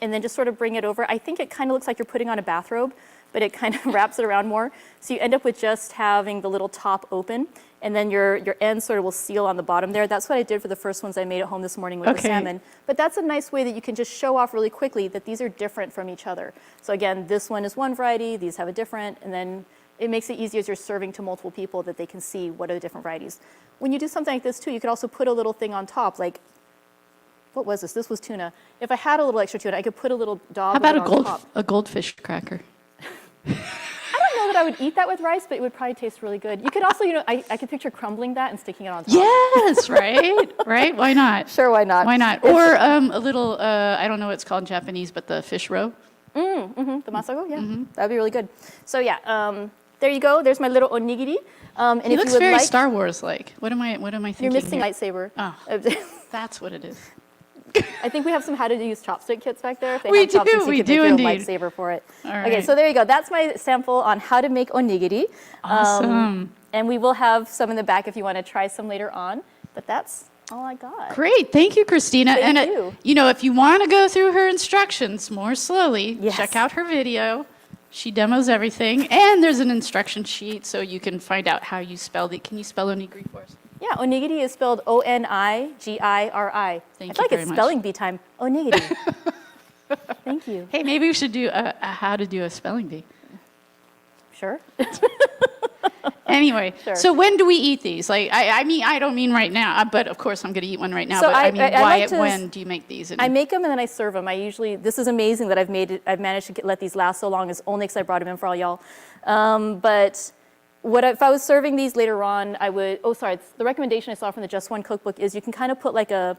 and then just sort of bring it over, I think it kind of looks like you're putting on a bathrobe, but it kind of wraps it around more. So you end up with just having the little top open, and then your end sort of will seal on the bottom there. That's what I did for the first ones I made at home this morning with the Okay. salmon. But that's a nice way that you can just show off really quickly that these are different from each other. So again, this one is one variety, these have a different, and then it makes it easier as you're serving to multiple people that they can see what are the different varieties. When you do something like this too, you could also put a little thing on top, like, what was this? This was tuna. If I had a little extra tuna, I could put a little dog How about on top. a goldfish cracker? I don't know that I would eat that with rice, but it would probably taste really good. You could also, I could picture crumbling that and sticking it on top. Yes, right? Right? Why not? Sure, why not? Why not? Or a little, I don't know what it's called in Japanese, but the fish roe. The masago, yeah, that'd be really good. So yeah, there you go. There's my little onigiri. And It if looks you would very like, Star Wars like. What am I thinking? you're missing here? lightsaber. Oh, that's what it is. I think we have some how to use chopstick kits back there. If they We have chopsticks, do, you we can do make your own indeed. lightsaber for it. All Okay, right. so there you go. That's my sample on how to make onigiri. Awesome. And we will have some in the back if you want to try some later on. But that's all I got. Great. Thank you, Christina. Thank and you. if you want to go through her instructions more slowly, Yes. check out her video. She demos everything, and there's an instruction sheet so you can find out how you spell it. Can you spell onigiri for us? Yeah, onigiri is spelled Onigiri. Thank I feel you like very it's much. spelling bee time. Onigiri. Thank you. Hey, maybe we should do a how to do a spelling bee. Sure. Anyway, Sure. so when do we eat these? Like, I mean, I don't mean right now, but of course I'm going to eat one right now. So but I mean, I why? like to- When do you make these? And I make them and then I serve them. This is amazing that I've managed to let these last so long. It's only because I brought them in for all y'all. But if I was serving these later on, I would, the recommendation I saw from the Just One cookbook is you can kind of put like a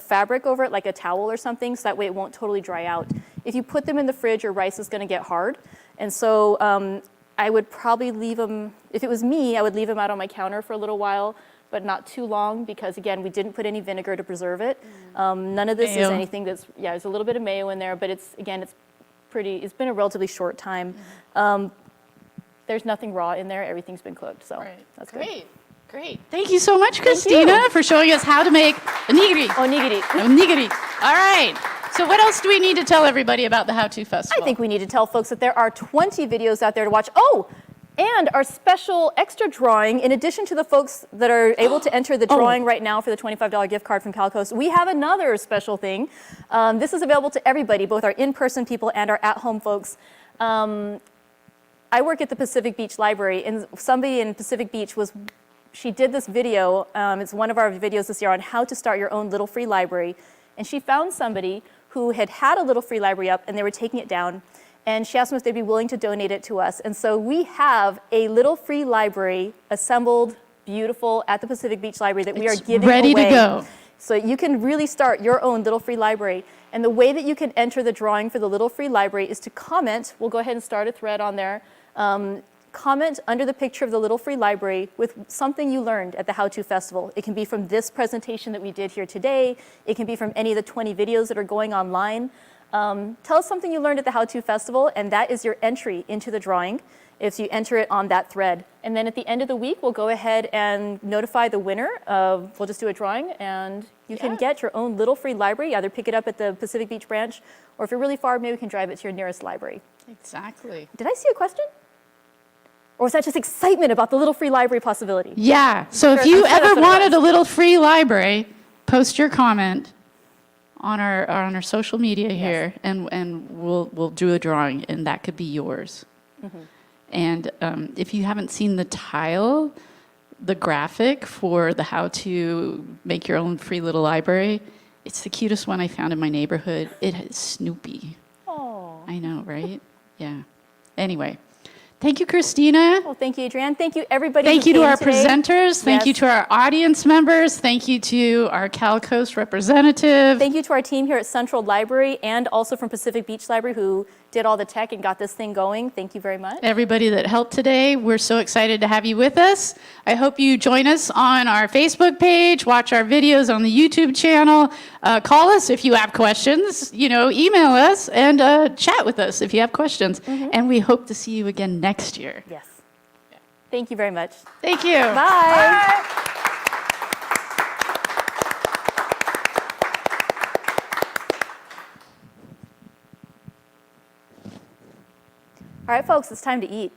fabric over it, like a towel or something, so that way it won't totally dry out. If you put them in the fridge, your rice is going to get hard. And so I would probably leave them, if it was me, I would leave them out on my counter for a little while, but not too long because, again, we didn't put any vinegar to preserve it. None of this is Mayo. anything there's a little bit of mayo in there, but it's been a relatively short time. There's nothing raw in there. Everything's been cooked, so that's good. Great, great. Thank you so much, Christina, for showing us how to make onigiri. Onigiri. Onigiri. All right. So what else do we need to tell everybody about the How To Festival? I think we need to tell folks that there are 20 videos out there to watch. Oh, and our special extra drawing, in addition to the folks that are able to enter the drawing right now for the $25 gift card from CalCoast, we have another special thing. This is available to everybody, both our in-person people and our at-home folks. I work at the Pacific Beach Library, and somebody in Pacific Beach she did this video, it's one of our videos this year, on how to start your own little free library. And she found somebody who had a little free library up, and they were taking it down. And she asked them if they'd be willing to donate it to us. And so we have a little free library assembled, beautiful, at the Pacific Beach Library that we are giving away. ready to go. So you can really start your own little free library. And the way that you can enter the drawing for the little free library is to comment. We'll go ahead and start a thread on there. Comment under the picture of the little free library with something you learned at the How To Festival. It can be from this presentation that we did here today. It can be from any of the 20 videos that are going online. Tell us something you learned at the How To Festival, and that is your entry into the drawing if you enter it on that thread. And then at the end of the week, we'll go ahead and notify the winner. We'll just do a drawing, and you can get your own little free library. Either pick it up at the Pacific Beach branch, or if you're really far, maybe we can drive it to your nearest library. Exactly. Did I see a question? Or was that just excitement about the little free library possibility? Yeah. So if you ever wanted a little free library, post your comment on our social media here, and we'll do a drawing, and that could be yours. And if you haven't seen the tile, the graphic for the how to make your own free little library, it's the cutest one I found in my neighborhood. It has Snoopy. Oh. I know, right? Yeah. Anyway, thank you, Christina. Well, thank you, Adrianne. Thank you, everybody. Thank who you to came our today. presenters. Thank you Yes. to our audience members. Thank you to our CalCoast representative. Thank you to our team here at Central Library and also from Pacific Beach Library who did all the tech and got this thing going. Thank you very much. Everybody that helped today, we're so excited to have you with us. I hope you join us on our Facebook page, watch our videos on the YouTube channel, call us if you have questions, email us and chat with us if you have questions. And we hope to see you again next year. Yes. Thank you very much. Thank you. Bye. All right, folks, it's time to eat.